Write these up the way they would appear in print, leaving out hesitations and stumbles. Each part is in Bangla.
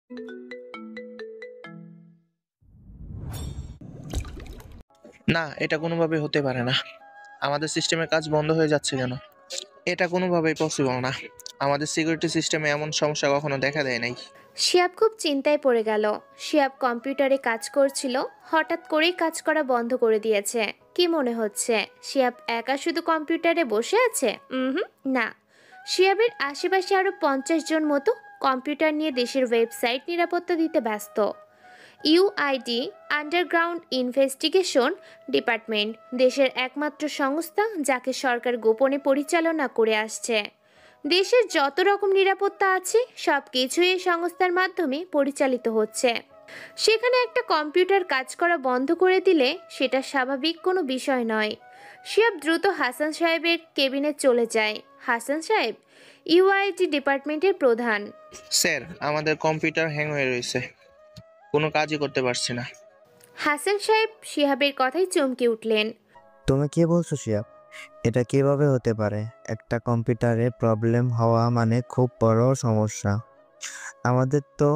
না, এটা কোনোভাবে হতে পারে না। আমাদের সিস্টেমের কাজ বন্ধ হয়ে যাচ্ছে কেন? এটা কোনোভাবেই পসিবল না। আমাদের সিকিউরিটি সিস্টেমে এমন সমস্যা কখনো দেখা দেয় নাই। শিহাব খুব চিন্তায় পড়ে গেল। শিহাব কম্পিউটারে কাজ করছিল, হঠাৎ করেই কাজ করা বন্ধ করে দিয়েছে। কি মনে হচ্ছে শিহাব একা শুধু কম্পিউটারে বসে আছে? না, শিহাবের আশেপাশে আরো 50 জন মতো কম্পিউটার নিয়ে দেশের ওয়েবসাইট নিরাপত্তা দিতে ব্যস্ত। ইউআইডি আন্ডারগ্রাউন্ড ইনভেস্টিগেশন ডিপার্টমেন্ট দেশের একমাত্র সংস্থা যাকে সরকার গোপনে পরিচালনা করে আসছে। দেশের যত রকম নিরাপত্তা আছে সব কিছুই এই সংস্থার মাধ্যমে পরিচালিত হচ্ছে। সেখানে একটা কম্পিউটার কাজ করা বন্ধ করে দিলে সেটা স্বাভাবিক কোনো বিষয় নয়। শিহাব দ্রুত হাসান সাহেবের কেবিনে চলে যায়। হাসান সাহেব ইউআইটি ডিপার্টমেন্টের প্রধান। স্যার, আমাদের কম্পিউটার হ্যাং হয়ে রয়েছে, কোনো কাজই করতে পারছি না। হাসান সাহেব শিহাবের কথায় চমকে উঠলেন। তুমি কি বলছো শিয়াব? এটা কিভাবে হতে পারে? একটা কম্পিউটারে প্রবলেম হওয়া মানে খুব বড় সমস্যা। আমাদের তো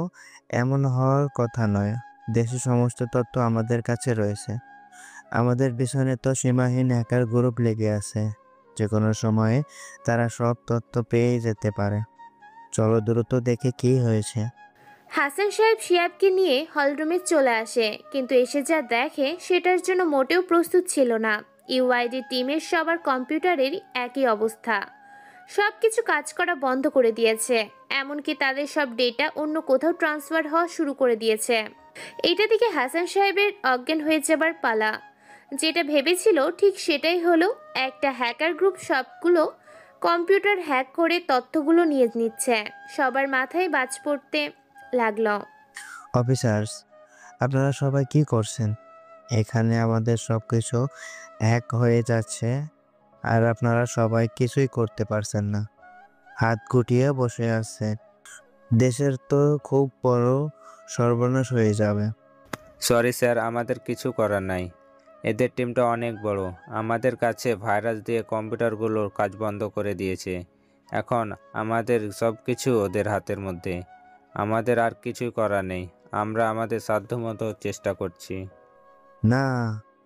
এমন হওয়ার কথা নয়। দেশের সমস্ত তথ্য আমাদের কাছে রয়েছে। আমাদের পিছনে তো সীমাহীন হ্যাকার গ্রুপ লেগে আছে। যে কোনো সময়ে তারা সব তথ্য পেয়ে যেতে পারে। চলো দ্রুত দেখে কি হয়েছে। হাসান সাহেব শিহাবকে নিয়ে হলরুমে চলে আসে, কিন্তু এসে যা দেখে সেটার জন্য মোটেও প্রস্তুত ছিল না। ইউআইডি টিমের সবার কম্পিউটারের একই অবস্থা। সব কিছু কাজ করা বন্ধ করে দিয়েছে, এমনকি তাদের সব ডেটা অন্য কোথাও ট্রান্সফার হওয়া শুরু করে দিয়েছে। এটা দেখে হাসান সাহেবের অজ্ঞান হয়ে যাবার পালা। যেটা ভেবেছিল ঠিক সেটাই হলো। একটা হ্যাকার গ্রুপ সবগুলো কম্পিউটার হ্যাক করে তথ্যগুলো নিয়ে নিচ্ছে। সবার মাথায় বাজ পড়তে লাগলো। অফিসার্স, আপনারা সবাই কি করছেন? এখানে আমাদের সবকিছু হ্যাক হয়ে যাচ্ছে আর আপনারা সবাই কিছুই করতে পারছেন না। হাত গুটিয়ে বসে আছে। দেশের তো খুব বড় সর্বনাশ হয়ে যাবে। সরি স্যার, আমাদের কিছু করার নাই। এদের টিমটা অনেক বড়। আমাদের কাছে ভাইরাস দিয়ে কম্পিউটারগুলোর কাজ বন্ধ করে দিয়েছে। এখন আমাদের সব কিছু ওদের হাতের মধ্যে। আমাদের আর কিছুই করার নেই। আমরা আমাদের সাধ্যমতো চেষ্টা করছি। না,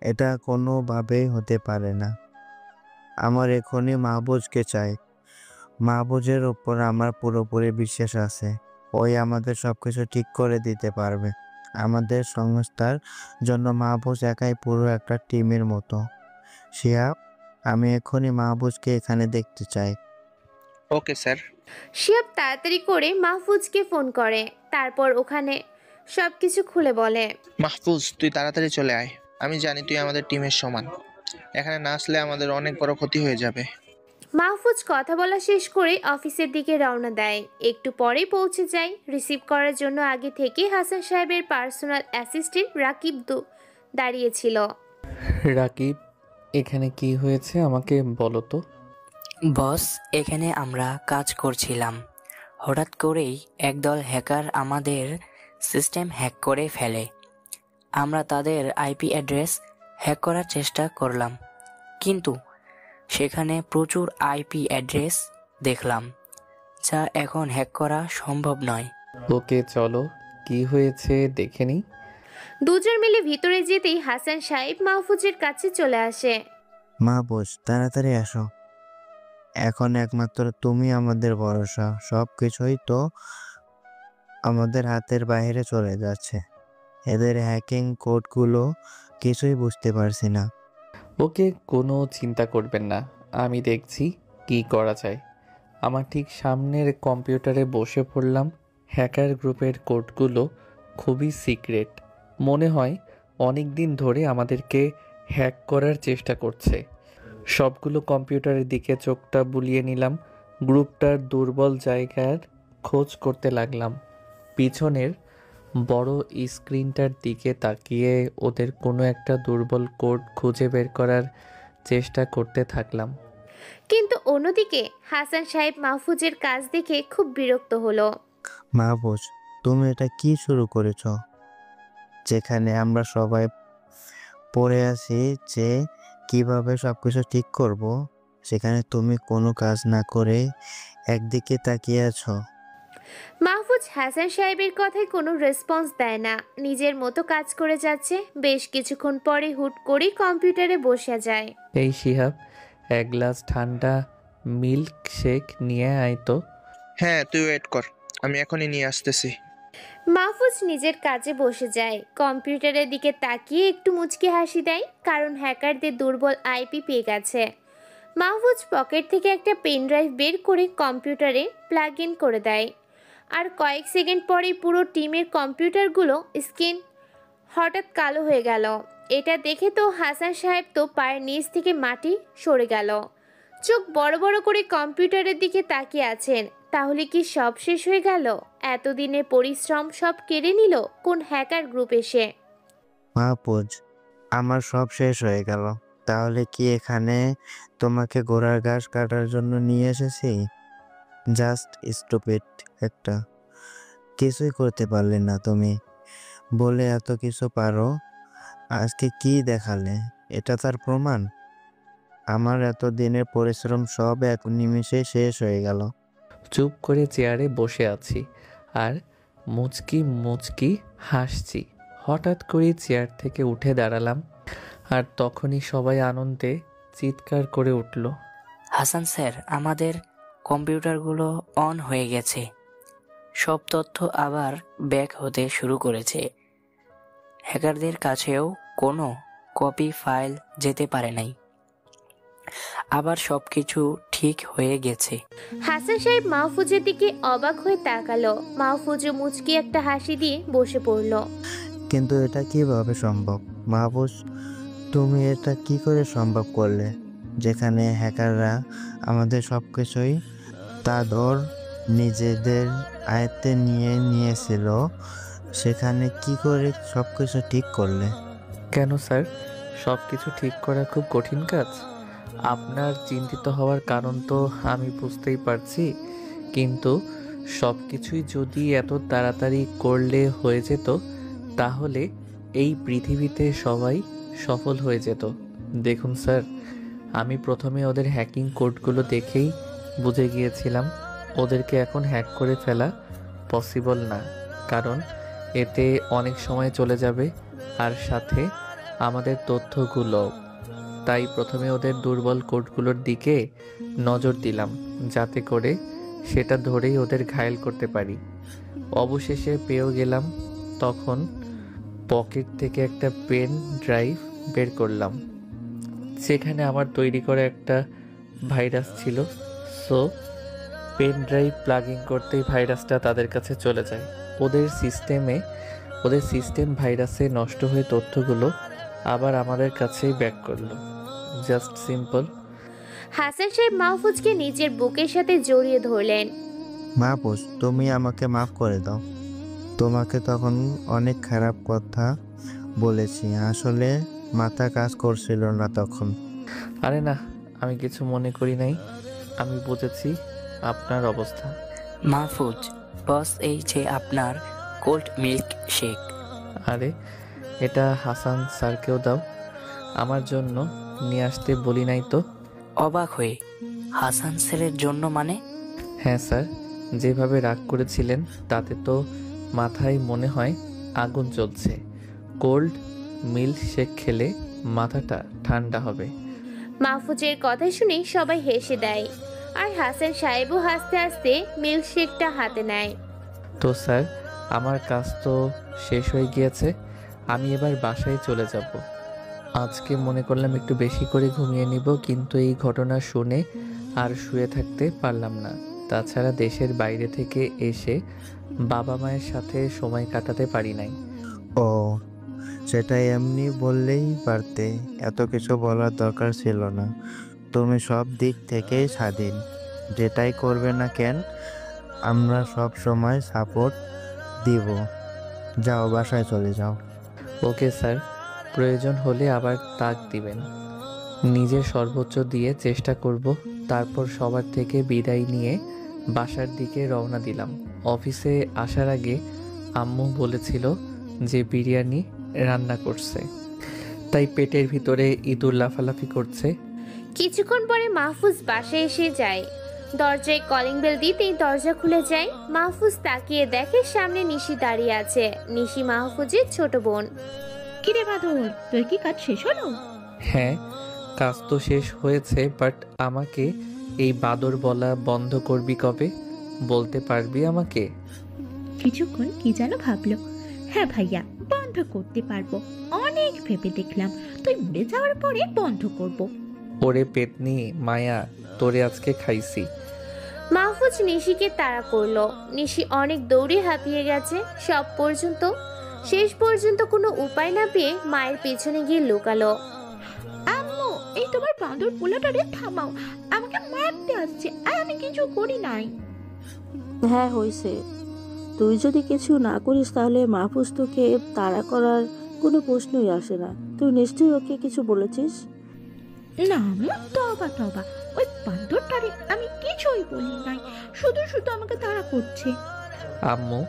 এটা কোনোভাবেই হতে পারে না। আমার এখনই মাহবুজকে চাই। মাহবুজের উপর আমার পুরোপুরি বিশ্বাস আছে। ওই আমাদের সবকিছু ঠিক করে দিতে পারবে। আমাদের সংস্থার জন্য মাহবুজ একাই পুরো একটা টিমের মতো। শিহাব, আমি এখনই মাহবুজকে এখানে দেখতে চাই। Okay sir. শিহাব তাড়াতাড়ি করে মাহফুজকে ফোন করে, তারপর ওখানে সবকিছু খুলে বলে। মাহফুজ, তুই তাড়াতাড়ি চলে আয়। আমি জানি তুই আমাদের টিমের সমান। এখানে না আসলে আমাদের অনেক বড় ক্ষতি হয়ে যাবে। মাহফুজ কথা বলা শেষ করে অফিসের দিকে রওনা দেয়। একটু পরেই পৌঁছে যায়। রিসিভ করার জন্য আগে থেকে হাসান সাহেবের পার্সোনাল অ্যাসিস্ট্যান্ট রাকিব দাঁড়িয়েছিল। রাকিব, এখানে কি হয়েছে আমাকে বলো তো। বস, এখানে আমরা কাজ করছিলাম। হঠাৎ করেই একদল হ্যাকার আমাদের সিস্টেম হ্যাক করে ফেলে। আমরা তাদের আইপি অ্যাড্রেস হ্যাক করার চেষ্টা করলাম, কিন্তু সেখানে প্রচুর আইপি অ্যাড্রেস দেখলাম যা এখন হ্যাক করা সম্ভব নয়। ওকে চলো, কি হয়েছে দেখে নিই। দুজন মিলে ভিতরে যেতেই হাসান সাহেব মাহফুজের কাছে চলে আসে। মাহবুজ, তাড়াতাড়ি আসো। এখন একমাত্র তুমি আমাদের ভরসা। সব কিছুই তো আমাদের হাতের বাইরে চলে যাচ্ছে। এদের হ্যাকিং কোডগুলো কিছুই বুঝতে পারছি না। ওকে, কোনো চিন্তা করবেন না, আমি দেখছি কি করা যায়। আমার ঠিক সামনের কম্পিউটারে বসে পড়লাম। হ্যাকার গ্রুপের কোডগুলো খুবই সিক্রেট। মনে হয় অনেক দিন ধরে আমাদেরকে হ্যাক করার চেষ্টা করছে। সবগুলো কম্পিউটারের দিকে চোখটা বুলিয়ে নিলাম। গ্রুপটার দুর্বল জায়গার খোঁজ করতে লাগলাম। পিছনের বড় স্ক্রিনটার দিকে তাকিয়ে ওদের কোনো একটা দুর্বল কোড খুঁজে বের করার চেষ্টা করতে থাকলাম। কিন্তু অন্যদিকে হাসান সাহেব মাহফুজের কাজ দেখে খুব বিরক্ত হলো। মাহবুজ, তুমি এটা কি শুরু করেছো? যেখানে আমরা সবাই পড়ে আছি যে কিভাবে সবকিছু ঠিক করব, সেখানে তুমি কোনো কাজ না করে একদিকে তাকিয়ে আছো। মাহফুজ হাসান সাহেবের কথায় কোনো রেসপন্স দেয় না, নিজের মতো কাজ করে যাচ্ছে। বেশ কিছুক্ষণ পরে হুট করে কম্পিউটারে বসে যায়। এই শিহাব, এক গ্লাস ঠান্ডা মিল্ক শেক নিয়ে আয় তো। হ্যাঁ, তুই ওয়েট কর, আমি এখনই নিয়ে আসতেছি। মাহফুজ নিজের কাজে বসে যায়। কম্পিউটারের দিকে তাকিয়ে একটু মুচকি হাসি দেয়, কারণ হ্যাকারদের দুর্বল আইপি পেয়ে গেছে। মাহফুজ পকেট থেকে একটা পেন ড্রাইভ বের করে কম্পিউটারে প্লাগ ইন করে দেয়। আর কয়েক সেকেন্ড পরেই পুরো টিমের কম্পিউটারগুলো স্ক্রিন হঠাৎ কালো হয়ে গেল। এটা দেখে তো হাসান সাহেব তো পায়ের নিচ থেকে মাটি সরে গেল। চোখ বড় বড় করে কম্পিউটারের দিকে তাকিয়ে আছেন। তাহলে কি সব শেষ হয়ে গেল? এতদিনের পরিশ্রম সব কেড়ে নিল কোন হ্যাকার গ্রুপ এসে? মাহফুজ, আমার সব শেষ হয়ে গেল। তাহলে কি এখানে তোমাকে ঘোড়ার ঘাস কাটার জন্য নিয়ে এসেছি? জাস্ট স্টুপিড একটা। কিছুই করতে পারলে না তুমি, বলে এত কিছু পারো। আজকে কি দেখালে? এটা তার প্রমাণ? আমার এত দিনের পরিশ্রম সব এক নিমিষে শেষ হয়ে গেল। চুপ করে চেয়ারে বসে আছি আর মুচকি মুচকি হাসছি। হঠাৎ করে চেয়ার থেকে উঠে দাঁড়ালাম, আর তখনই সবাই আনন্দে চিৎকার করে উঠল। হাসান স্যার, আমাদের কম্পিউটারগুলো অন হয়ে গেছে। সব তথ্য আবার ব্যাক হতে শুরু করেছে। হ্যাকারদের কাছেও কোনো কপি ফাইল যেতে পারে নাই। আবার সবকিছু ঠিক হয়ে গেছে। হাসান সাহেব মাহফুজের দিকে অবাক হয়ে তাকালো। মাহফুজও মুচকি একটা হাসি দিয়ে বসে পড়ল। কিন্তু এটা কিভাবে সম্ভব মাহফুজ? তুমি এটা কি করে সম্ভব করলে? যেখানে হ্যাকাররা আমাদের সব কিছুই তাদের নিজেদের আয়ত্তে নিয়ে নিয়েছিল, সেখানে কি করে সব কিছু ঠিক করলে? কেন স্যার, সব কিছু ঠিক করা খুব কঠিন কাজ? আপনার চিন্তিত হওয়ার কারণ তো আমি বুঝতেই পারছি, কিন্তু সব কিছুই যদি এত তাড়াতাড়ি করলে হয়ে যেত, তাহলে এই পৃথিবীতে সবাই সফল হয়ে যেত। দেখুন স্যার, আমি প্রথমে ওদের হ্যাকিং কোডগুলো দেখেই বুঝে গিয়েছিলাম ওদেরকে এখন হ্যাক করে ফেলা পসিবল না, কারণ এতে অনেক সময় চলে যাবে আর সাথে আমাদের তথ্যগুলো। তাই প্রথমে ওদের দুর্বল কোডগুলোর দিকে নজর দিলাম, যাতে করে সেটা ধরেই ওদের ঘায়েল করতে পারি। অবশেষে পেয়েও গেলাম। তখন পকেট থেকে একটা পেন ড্রাইভ বের করলাম, সেখানে আমার তৈরি করা একটা ভাইরাস ছিল। সো পেন ড্রাইভ প্লাগিং করতেই ভাইরাসটা তাদের কাছে চলে যায়। ওদের সিস্টেম ভাইরাসে নষ্ট হয়ে তথ্যগুলো আবার আমাদের কাছেই ব্যাক করলো। Just simple. হাসান সাহেব মাহফুজকে নিজের বুকের সাথে জড়িয়ে ধরলেন। মাহফুজ, তুমি আমাকে মাফ করে দাও। তোমাকে তখন অনেক খারাপ কথা বলেছি, আসলে মাথা কাজ করছিল না তখন। আরে না, আমি কিছু মনে করি নাই। আমি বুঝেছি আপনার অবস্থা। মাহফুজ বস, এই যে আপনার কোল্ড মিল্ক শেক। আরে, এটা হাসান স্যারকেও দাও, আমার জন্য নিয়ে আসতে বলি নাই তো? অবাক হয়ে, হাসান স্যারের জন্য মানে? হ্যাঁ স্যার, যেভাবে রাগ করেছিলেন তাতে তো মাথায় মনে হয় আগুন জ্বলছে। কোল্ড মিল্ক শেক খেলে মাথাটা ঠান্ডা হবে। মাহফুজের কথা শুনে সবাই হেসে দেয়, আর হাসান সাহেবও হাসতে হাসতে মিল্কশেকটা হাতে নেয়। তো স্যার, আমার কাজ তো শেষ হয়ে গিয়েছে, আমি এবার বাসায় চলে যাব। আজকে মনে করলাম একটু বেশি করে ঘুমিয়ে নিব, কিন্তু এই ঘটনা শুনে আর শুয়ে থাকতে পারলাম না। তাছাড়া দেশের বাইরে থেকে এসে বাবা মায়ের সাথে সময় কাটাতে পারি নাই। ও, সেটা এমনি বললেই পারতে, এত কিছু বলার দরকার ছিল না। তুমি সব দিক থেকেই স্বাধীন, যেটাই করবে না কেন আমরা সব সময় সাপোর্ট দিব। যাও, বাসায় চলে যাও। ওকে স্যার, প্রয়োজন হলে আবার তাক দিবেন। নিজের সর্বোচ্চ দিয়ে চেষ্টা করব। তারপর সবার থেকে বিদায় নিয়ে বাসার দিকে রওনা দিলাম। অফিসে আসার আগে আম্মু বলেছিল যে বিরিয়ানি রান্না করছে, তাই পেটের ভিতরে ইঁদুর লাফালাফি করছে। কিছুক্ষণ পরে মাহফুজ বাসায় এসে যায়। দরজায় কলিং বেল দিতেই দরজা খুলে যায়। মাহফুজ তাকিয়ে দেখে সামনে নিশি দাঁড়িয়ে আছে। নিশি মাহফুজের ছোট বোন। কিরে বাদর, তোর কি কাজ শেষ হলো? হ্যাঁ, কাজ তো শেষ হয়েছে, বাট আমাকে এই বাদর বলা বন্ধ করবি কবে? বলতে পারবি আমাকে? কিছুক্ষণ কি যেন ভাবলো। হ্যাঁ ভাইয়া, বন্ধ করতে পারবো। অনেক ভেবে দেখলাম, তুই মরে যাওয়ার পরে বন্ধ করব। ওরে পেতনি মায়া, তোরে আজকে খাইছি। মাহফুজ নিশিকে তাড়া করলো। নিশি অনেক দৌড়ে হাঁপিয়ে গেছে। শেষ পর্যন্ত কোনো উপায় না পেয়ে মায়ের পেছনে গিয়ে লুকালো। আম্মু, এই তোমার বাঁদর পোলাটারে থামাও, আমাকে মারতে আসছে, আর আমি কিছু করি নাই। হ্যাঁ হয়েছে, তুই যদি কিছু না করিস তাহলে মাহফুজ তোকে তাড়া করার কোনো প্রশ্নই আসে না। তুই নিশ্চয়ই ওকে কিছু বলেছিস? না আম্মু, তবা তবা, ওই বাঁদরটারে আমি কিছুই বলি নাই, শুধু শুধু আমাকে তাড়া করছে। আম্মু,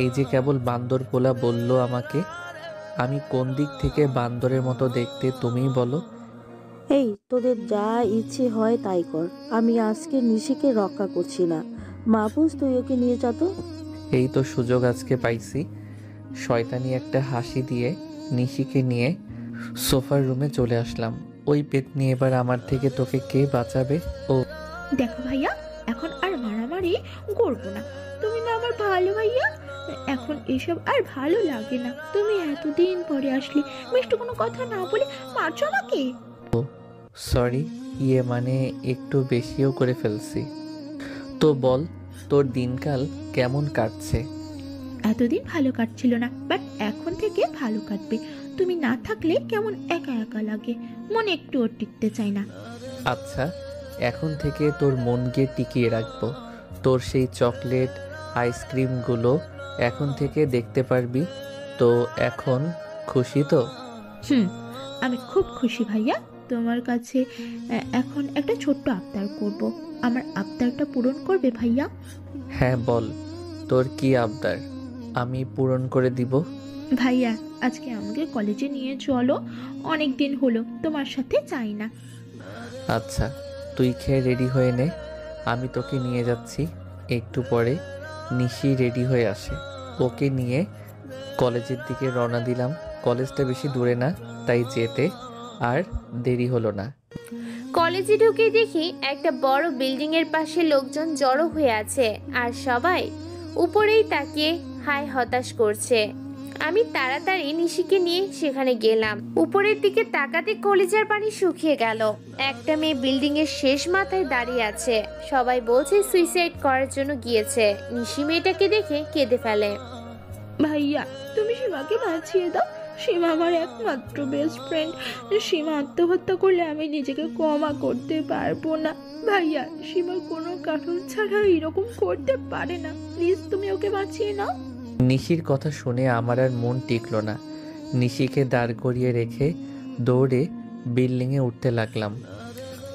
এই যে কেবল বান্দর পোলা বললো আমাকে, আমি কোন দিক থেকে বান্দরের মতো দেখতে তুমিই বলো। এই তোদের যা ইচ্ছে হয় তাই কর, আমি আজকে নিশিকে রক্ষা করছি না। মাহফুজ তুই ওকে নিয়ে যা তো। এই তো সুযোগ আজকে পাইছি। শয়তানি একটা হাসি দিয়ে নিশিকে নিয়ে সোফার রুমে চলে আসলাম। ওই পেতনি, এবার আমার থেকে তোকে কে বাঁচাবে? ও দেখো ভাইয়া, এখন আর মারামারি করবো না। তুমি না আমার ভালো ভাইয়া, এখন এসব আর ভালো লাগে না। তুমি এতদিন পরে আসলে, মিষ্টি কোনো কথা না বলে মারছো আমাকে। সরি, মানে একটু বেশিও করে ফেলছি। তো বল, তোর দিনকাল কেমন কাটছে? এতদিন ভালো কাটছিল না, বাট এখন থেকে ভালো কাটবে। তুমি না থাকলে কেমন একা একা লাগে, মনে একটুও টিকতে চাই না। আচ্ছা, এখন থেকে তোর মনকে টিকিয়ে রাখবো। তোর সেই চকলেট আইসক্রিমগুলো এখন থেকে দেখতে পারবি। তো এখন খুশি তো? আমি খুব খুশি ভাইয়া। তোমার কাছে এখন একটা ছোট্ট আবদার করব, আমার আবদারটা পূরণ করবে ভাইয়া? হ্যাঁ বল, তোর কি আবদার? আমি পূরণ করে দিব। ভাইয়া, আজকে আমাকে কলেজে নিয়ে চলো, অনেক দিন হলো তোমার সাথে যাই না। আচ্ছা, তুই খেয়ে রেডি হয়ে নে, আমি তোকে নিয়ে যাচ্ছি। একটু পরে নিশি রেডি হয়ে আসে, ওকে নিয়ে কলেজের দিকে রওনা দিলাম। কলেজটা বেশি দূরে না, তাই যেতে আর দেরি হলো না। কলেজে ঢুকে দেখি একটা বড় বিল্ডিং এর পাশে লোকজন জড়ো হয়ে আছে, আর সবাই উপরেই তাকিয়ে হায় হতাশ করছে। আমি তাড়াতাড়ি নিশিকে নিয়ে সেখানে গেলাম। উপরের দিকে তাকাতে কলিজার পানি শুকিয়ে গেল। একটা মেয়ে বিল্ডিং এর শেষ মাথায় দাঁড়িয়ে আছে। সবাই বলছে সুইসাইড করার জন্য গিয়েছে। নিশি মেয়েটাকে দেখে কেঁদে ফেলে। ভাইয়া, তুমি সীমাকে বাঁচিয়ে দাও। সীমা আমার একমাত্র বেস্ট ফ্রেন্ড। সীমা আত্মহত্যা করলে আমি নিজেকে ক্ষমা করতে পারবো না। ভাইয়া, সীমার কোনো কারণ ছাড়া এরকম করতে পারে না। প্লিজ তুমি ওকে বাঁচিয়ে নাও। নিশির কথা শুনে আমার আর মন টিকলো না। নিশিকে দাঁড় করিয়ে রেখে দৌড়ে বিল্ডিংয়ে উঠতে লাগলাম।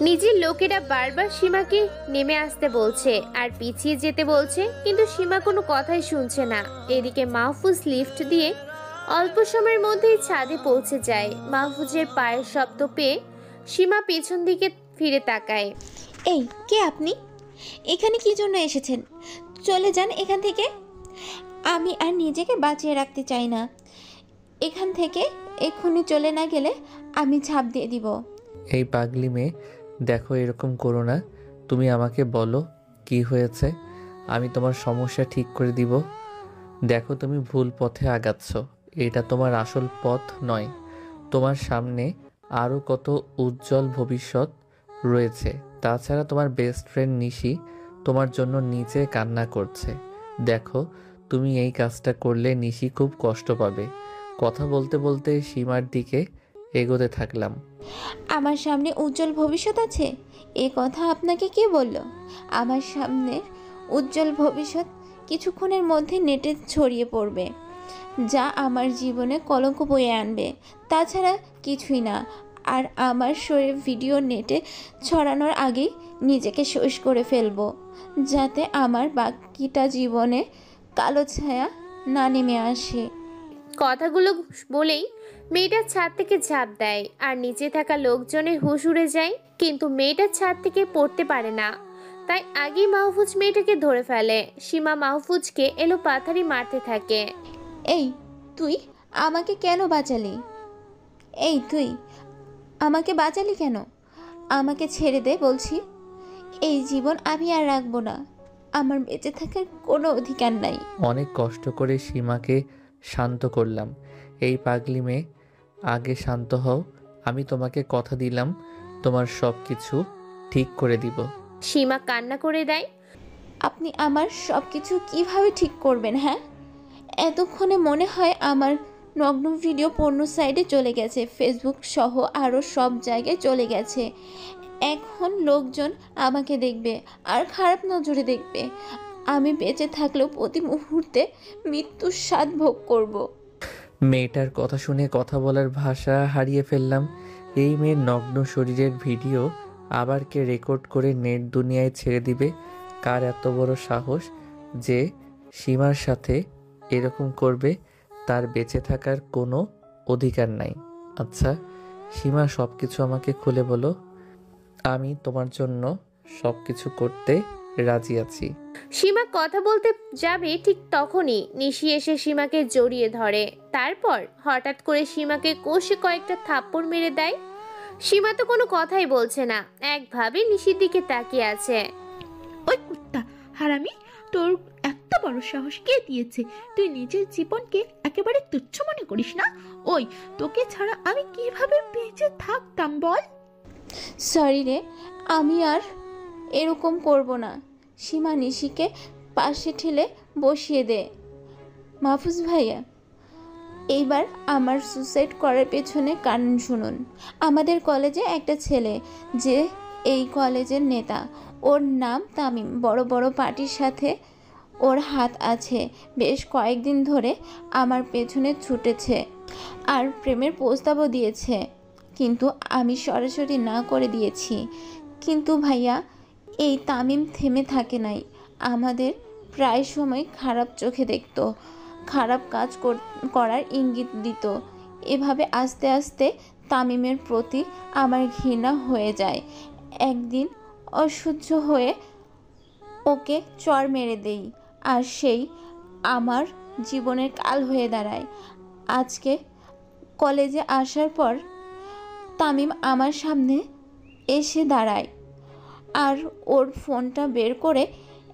নিজের লোকেরা বারবার সীমাকে নেমে আসতে বলছে আর পিছিয়ে যেতে বলছে, কিন্তু সীমা কোনো কথাই শুনছে না। এদিকে মাহফুজ লিফট দিয়ে অল্প সময়ের মধ্যেই ছাদে পৌঁছে যায়। মাহফুজের পায়ের শব্দ পেয়ে সীমা পেছন দিকে ফিরে তাকায়। এই, কে আপনি? এখানে কি জন্য এসেছেন? চলে যান এখান থেকে। আমি আর নিজেকে বাঁচিয়ে রাখতে চাই না। এখান থেকে এক্ষুনি চলে না গেলে আমি ঝাঁপ দিয়ে দিব। এই পাগলি মেয়ে, দেখো এরকম করো না। তুমি আমাকে বলো কি হয়েছে, আমি তোমার সমস্যা ঠিক করে দিব। দেখো তুমি ভুল পথে আগাচ্ছ, এটা তোমার আসল পথ নয়। তোমার সামনে আরও কত উজ্জ্বল ভবিষ্যৎ রয়েছে। তাছাড়া তোমার বেস্ট ফ্রেন্ড নিশি তোমার জন্য নিচে কান্না করছে। দেখো, তুমি এই কাজটা করলে নিশি খুব কষ্ট পাবে। কথা বলতে বলতে সীমার দিকে এগোতে থাকলাম। আমার সামনে উজ্জ্বল ভবিষ্যৎ আছে, এ কথা আপনাকে কে বলল? আমার সামনে উজ্জ্বল ভবিষ্যৎ কিছুক্ষণের মধ্যে নেটে ছড়িয়ে পড়বে, যা আমার জীবনে কলঙ্ক বয়ে আনবে। তাছাড়া কিছুই না। আর আমার শরীর ভিডিও নেটে ছড়ানোর আগেই নিজেকে শেষ করে ফেলবো, যাতে আমার বাকিটা জীবনে কালো ছায়া না নেমে আসে। কথাগুলো বলেই মেয়েটা ছাদ থেকে ঝাঁপ দেয় আর নিচে থাকা লোকজনের হুঁশ উড়ে যায়, কিন্তু মেয়েটা ছাদ থেকে পড়তে পারে না। তাই আগেই মাহফুজ মেয়েটাকে ধরে ফেলে। সীমা মাহফুজকে এলো পাথারি মারতে থাকে। এই তুই আমাকে কেন বাঁচালি? এই তুই আমাকে বাঁচালি কেন? আমাকে ছেড়ে দে বলছি। এই জীবন আমি আর রাখবো না। আমার বেঁচে থাকার কোনো অধিকার নাই। অনেক কষ্ট করে সীমাকে শান্ত করলাম। এই পাগলি মেয়ে, আগে শান্ত হও। আমি তোমাকে কথা দিলাম তোমার সব কিছু ঠিক করে দিব। সীমা কান্না করে দেয়। আপনি আমার সব কিছু কীভাবে ঠিক করবেন? হ্যাঁ, এতক্ষণে মনে হয় আমার নগ্ন ভিডিও পর্ণ সাইডে চলে গেছে, ফেসবুক সহ আরও সব জায়গায় চলে গেছে। এখন লোকজন আমাকে দেখবে আর খারাপ নজরে দেখবে। আমি বেঁচে থাকলেও প্রতি মুহূর্তে মৃত্যুর স্বাদ ভোগ করব। মেয়েটার কথা শুনে কথা বলার ভাষা হারিয়ে ফেললাম। এই মেয়ের নগ্ন শরীরের ভিডিও আবার কে রেকর্ড করে নেট দুনিয়ায় ছেড়ে দিবে? কার এত বড় সাহস যে সীমার সাথে এরকম করবে? তার বেঁচে থাকার কোনো অধিকার নাই। আচ্ছা সীমা, সব কিছু আমাকে খুলে বলো। আমি তোমার জন্য সব কিছু করতে রাজি আছি। সীমা কথা বলতে যাবে ঠিক তখনই নিশি এসে সীমাকে জড়িয়ে ধরে। তারপর হঠাৎ করে সীমাকে কষে কয়েকটা থাপ্পড় মেরে দেয়। সীমা তো কোনো কথাই বলছে না, একভাবে নিশির দিকে তাকিয়ে আছে। ওই কুত্তা হারামি, তোর এত বড় সাহস কে দিয়েছে? তুই নিজের জীবনকে একেবারে তুচ্ছ মনে করিস না? ওই তোকে ছাড়া আমি কিভাবে বেঁচে থাকতাম বল? সরি রে, আমি আর এরকম করব না। সীমা নিশিকে পাশে ঠেলে বসিয়ে দে। মাহফুজ ভাইয়া, এইবার আমার সুসাইড করার পেছনে কারণ শুনুন। আমাদের কলেজে একটা ছেলে, যে এই কলেজের নেতা, ওর নাম তামিম। বড় বড় পার্টির সাথে ওর হাত আছে। বেশ কয়েকদিন ধরে আমার পেছনে ছুটেছে আর প্রেমের প্রস্তাবও দিয়েছে, কিন্তু আমি সরাসরি না করে দিয়েছি। কিন্তু ভাইয়া, এই তামিম থেমে থাকে নাই। আমাদের প্রায় সময় খারাপ চোখে দেখতো, খারাপ কাজ করার ইঙ্গিত দিত। এভাবে আস্তে আস্তে তামিমের প্রতি আমার ঘৃণা হয়ে যায়। একদিন অসহ্য হয়ে ওকে চড় মেরে দেই, আর সেই আমার জীবনের কাল হয়ে দাঁড়ায়। আজকে কলেজে আসার পর তামিম আমার সামনে এসে দাঁড়ায় আর ওর ফোনটা বের করে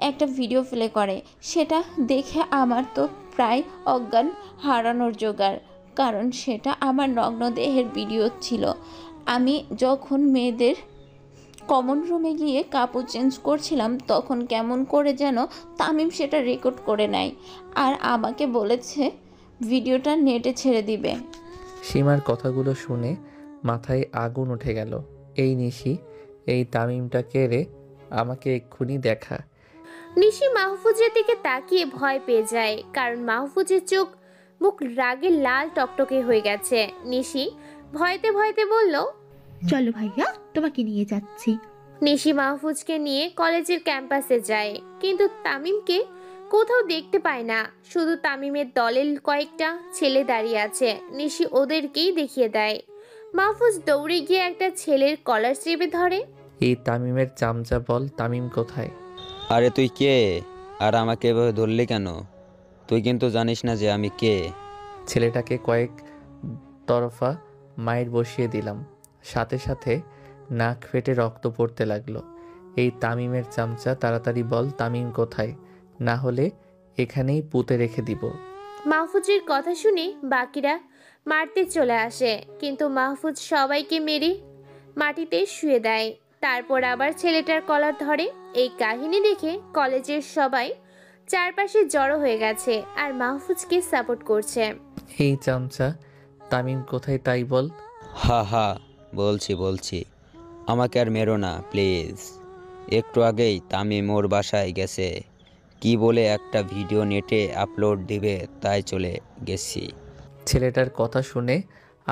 একটা ভিডিও প্লে করে। সেটা দেখে আমার তো প্রায় অজ্ঞান হারানোর জোগাড়, কারণ সেটা আমার নগ্ন দেহের ভিডিও ছিল। আমি যখন মেয়েদের কমন রুমে গিয়ে কাপড় চেঞ্জ করছিলাম, তখন কেমন করে যেন তামিম সেটা রেকর্ড করে নেয় আর আমাকে বলেছে ভিডিওটা নেটে ছেড়ে দিবে। সীমার কথাগুলো শুনে মাথায় আগুন উঠে গেল। এই নিশি, এই তামিমটা কে রে? আমাকে এক্ষুনি দেখা। নিশি মাহফুজের দিকে তাকিয়ে ভয় পেয়ে যায়, কারণ মাহফুজের চোখ মুখ রাগে লাল টকটকে হয়ে গেছে। নিশি ভয়তে ভয়তে বলল, চলো ভাইয়া, তোমাকে নিয়ে যাচ্ছি। নিশি মাহফুজকে নিয়ে কলেজের ক্যাম্পাসে যায়, কিন্তু তামিমকে কোথাও দেখতে পায় না। শুধু তামিমের দলের কয়েকটা ছেলে দাঁড়িয়ে আছে। নিশি ওদেরকেই দেখিয়ে দেয়। মাহফুজ দৌড়ে গিয়ে একটা ছেলের কলার চেপে ধরে। এই তামিমের চামচা বল, তামিম কোথায়? আরে তুই কে? আর আমাকে এভাবে ধরলি কেন? তুই কিন্তু জানিস না যে আমি কে। ছেলেটাকে কয়েক তরফা মাইর বসিয়ে দিলাম, সাথে সাথে নাক ফেটে রক্ত পড়তে লাগলো। এই তামিমের চামচা, তাড়াতাড়ি বল তামিম কোথায়, না হলে এখানেই পুঁতে রেখে দিব। মাহফুজের কথা শুনে বাকিরা মারতে চলে আসে, কিন্তু মাহফুজ সবাইকে মেরে মাটিতে শুয়ে দেয়। তারপর আবার ছেলেটার কলার ধরে। এই কাহিনী দেখে কলেজের সবাই চারপাশে জড়ো হয়ে গেছে আর মাহফুজকে সাপোর্ট করছে। এই চামচা, তামিম কোথায় তাই বল। হা হা, বলছি। আমাকে আর মেরো না প্লিজ। একটু আগেই তামিম ওর বাসায় গেছে, কি বলে একটা ভিডিও নেটে আপলোড দিবে, তাই চলে গেছি। ছেলেটার কথা শুনে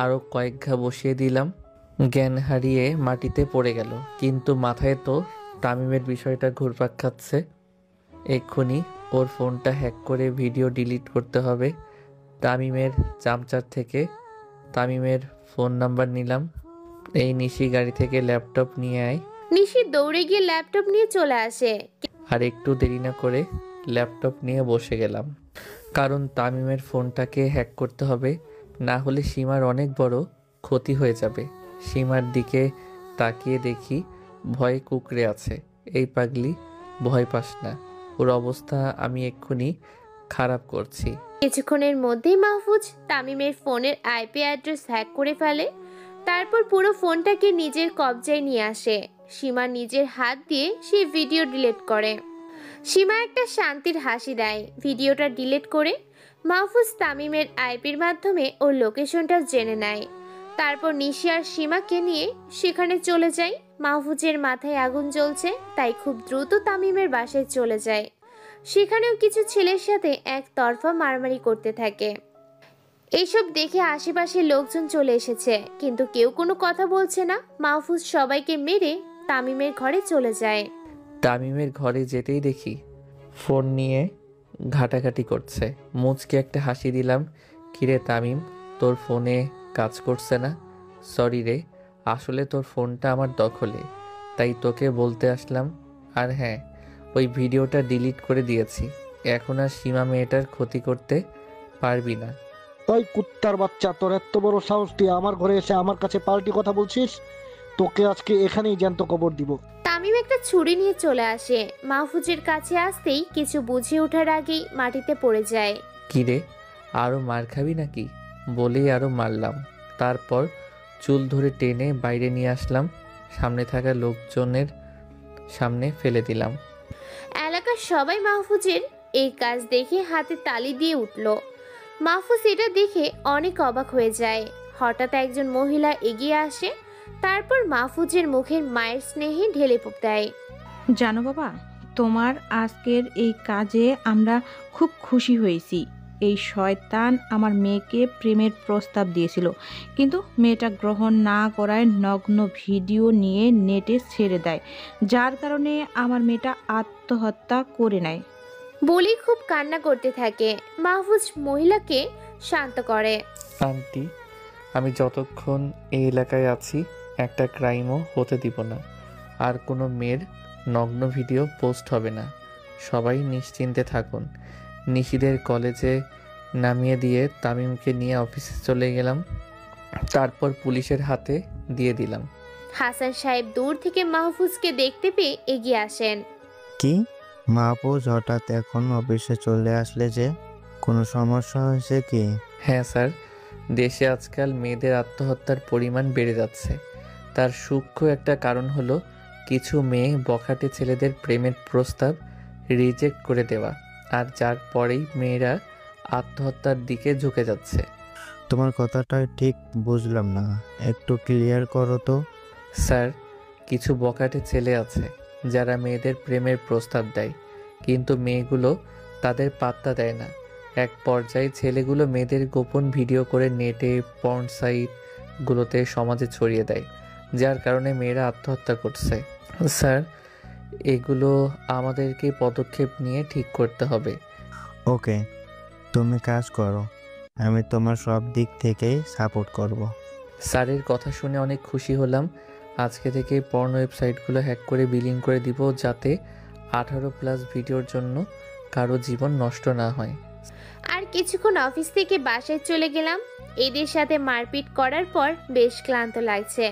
আরও কয়েক ঘা বসিয়ে দিলাম। জ্ঞান হারিয়ে মাটিতে পড়ে গেল, কিন্তু মাথায় তো তামিমের বিষয়টা ঘুরপাক খাচ্ছে। এক্ষুনি ওর ফোনটা হ্যাক করে ভিডিও ডিলিট করতে হবে। তামিমের চামচার থেকে তামিমের ফোন নাম্বার নিলাম। এই নিশি, গাড়ি থেকে ল্যাপটপ নিয়ে আয়। নিশি দৌড়ে গিয়ে ল্যাপটপ নিয়ে চলে আসে। আর একটু দেরি না করে ল্যাপটপ নিয়ে বসে গেলাম, কারণ তামিমের ফোনটাকে হ্যাক করতে হবে, না হলে সীমার অনেক বড় ক্ষতি হয়ে যাবে। সীমার দিকে তাকিয়ে দেখি ভয়ে কুঁকড়ে আছে। এই পাগলি, ভয় পাস না, ওর অবস্থা আমি এক্ষুনি খারাপ করছি। কিছুক্ষণের মধ্যেই মাহফুজ তামিমের ফোনের আইপি অ্যাড্রেস হ্যাক করে ফেলে। তারপর পুরো ফোনটাকে নিজের কবজায় নিয়ে আসে। সীমা নিজের হাত দিয়ে সেই ভিডিও ডিলিট করে। সীমা একটা শান্তির হাসি দেয়। ভিডিওটা ডিলিট করে মাহফুজ তামিমের আইপির মাধ্যমে ওর লোকেশনটা জেনে নেয়। তারপর নিশি আর সীমাকে নিয়ে সেখানে চলে যায়। মাহফুজের মাথায় আগুন জ্বলছে, তাই খুব দ্রুত তামিমের বাসায় চলে যায়। সেখানেও কিছু ছেলের সাথে একতরফা মারামারি করতে থাকে। এইসব দেখে আশেপাশের লোকজন চলে এসেছে, কিন্তু কেউ কোনো কথা বলছে না। মাহফুজ সবাইকে মেরে তামিমের ঘরে চলে যায়। তামিমের ঘরে যেতেই দেখি ফোন নিয়ে ঘাটাঘাটি করছে। মুচকে একটা হাসি দিলাম। কিরে তামিম, তোর ফোনে কাজ করছে না? সরি রে, আসলে তোর ফোনটা আমার দখলে, তাই তোকে বলতে আসলাম। আর হ্যাঁ, ওই ভিডিওটা ডিলিট করে দিয়েছি। এখন আর সীমা মেয়েটার ক্ষতি করতে পারবি না। তাই কুত্তার বাচ্চা, তোর এত বড় সাহস, তুই আমার ঘরে এসে আমার কাছে পাল্টি কথা বলছিস? তোকে আজকে এখানেই জ্যান্ত কবর দিব। তামিম একটা ছুরি নিয়ে চলে আসে। মাহফুজের কাছে আসতেই কিছু বুঝে ওঠার আগেই মাটিতে পড়ে যায়। কিরে, আরও মার খাবি নাকি? বলেই আরও মারলাম। তারপর চুল ধরে টেনে বাইরে নিয়ে আসলাম, সামনে থাকা লোকজনের সামনে ফেলে দিলাম। এলাকার সবাই মাহফুজের এই কাজ দেখে হাতে তালি দিয়ে উঠল। মাহফুজ এটা দেখে অনেক অবাক হয়ে যায়। হঠাৎ একজন মহিলা এগিয়ে আসে, তারপর মাহফুজের মুখের মায়ের স্নেহে ঢেলে দেয়। জানো বাবা, তোমার আজকের এই কাজে আমরা খুব খুশি হয়েছি। এই শয়তান আমার মেয়েকে প্রেমের প্রস্তাব দিয়েছিল, কিন্তু মেয়েটা গ্রহণ না করায় নগ্ন ভিডিও নিয়ে নেটে ছেড়ে দেয়, যার কারণে আমার মেয়েটা আত্মহত্যা করে নেয়। বলি খুব কান্না করতে থাকে। মাহফুজ মহিলাকে শান্ত করে। আন্টি, আমি যতক্ষণ এই এলাকায় আছি একটা ক্রাইমও হতে দিব না, আর কোনো মেয়ের নগ্ন ভিডিও পোস্ট হবে না। সবাই নিশ্চিন্তে থাকুন। নিশিদের কলেজে নামিয়ে দিয়ে তামিমকে নিয়ে অফিসে চলে গেলাম, তারপর পুলিশের হাতে দিয়ে দিলাম। হাসান সাহেব দূর থেকে মাহফুজকে দেখতে পেয়ে এগিয়ে আসেন। কি মাহফুজ, হঠাৎ এখন অফিসে চলে আসলে যে? কোনো সমস্যা হয়েছে কি? হ্যাঁ স্যার, দেশে আজকাল মেয়েদের আত্মহত্যার পরিমাণ বেড়ে যাচ্ছে। তার সূক্ষ্ম একটা কারণ হলো কিছু মেয়ে বখাটে ছেলেদের প্রেমের প্রস্তাব রিজেক্ট করে দেওয়া, আর যার পরেই মেয়েরা আত্মহত্যার দিকে ঝুঁকে যাচ্ছে। তোমার কথাটা ঠিক বুঝলাম না, একটু ক্লিয়ার করো তো। স্যার, কিছু বখাটে ছেলে আছে যারা মেয়েদের প্রেমের প্রস্তাব দেয়, কিন্তু মেয়েগুলো তাদের পাত্তা দেয় না। এক পর্যায়ে ছেলেগুলো মেয়েদের গোপন ভিডিও করে নেটে, পর্ন সাইটগুলোতে সমাজে ছড়িয়ে দেয়, যার কারণে মেয়েরা আত্মহত্যা করছে। স্যার, এগুলো আমাদেরকে পদক্ষেপ নিয়ে ঠিক করতে হবে। ওকে, তুমি কাজ করো, আমি তোমার সব দিক থেকেই সাপোর্ট করব। স্যারের কথা শুনে অনেক খুশি হলাম। আজকে থেকে পর্ন ওয়েবসাইটগুলো হ্যাক করে বিলিং করে দিব, যাতে 18+ ভিডিওর জন্য কারো জীবন নষ্ট না হয়। আর কিছুক্ষণ অফিস থেকে বাসায় চলে গেলাম। এদের সাথে মারপিট করার পর বেশ ক্লান্ত লাগছে,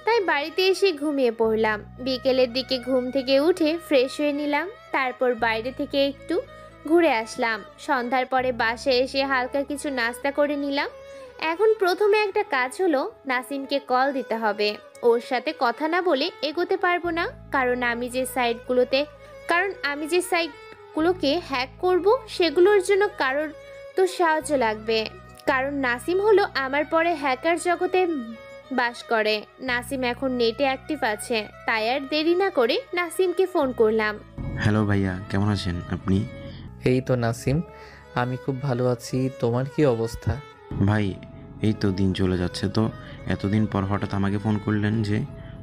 তাই বাড়িতে এসে ঘুমিয়ে পড়লাম। বিকেলের দিকে ঘুম থেকে উঠে ফ্রেশ হয়ে নিলাম, তারপর বাইরে থেকে একটু ঘুরে আসলাম। সন্ধ্যার পরে বাসায় এসে হালকা কিছু নাস্তা করে নিলাম। এখন প্রথমে একটা কাজ হলো নাসিমকে কল দিতে হবে। ওর সাথে কথা না বলে এগোতে পারবো না, কারণ আমি যে সাইটগুলোকে হ্যাক করব সেগুলোর জন্য কারোর তো সাহায্য লাগবে, কারণ নাসিম হলো আমার পরে হ্যাকার জগতে বাস করে। নাসিম এখন নেটে অ্যাক্টিভ আছে, তাই আর দেরি না করে নাসিমকে ফোন করলাম। হ্যালো ভাইয়া, কেমন আছেন আপনি? এই তো নাসিম, আমি খুব ভালো আছি। তোমার কি অবস্থা? ভাই, এই তো দিন চলে যাচ্ছে। তো এতদিন পর হঠাৎ আমাকে ফোন করলেন যে,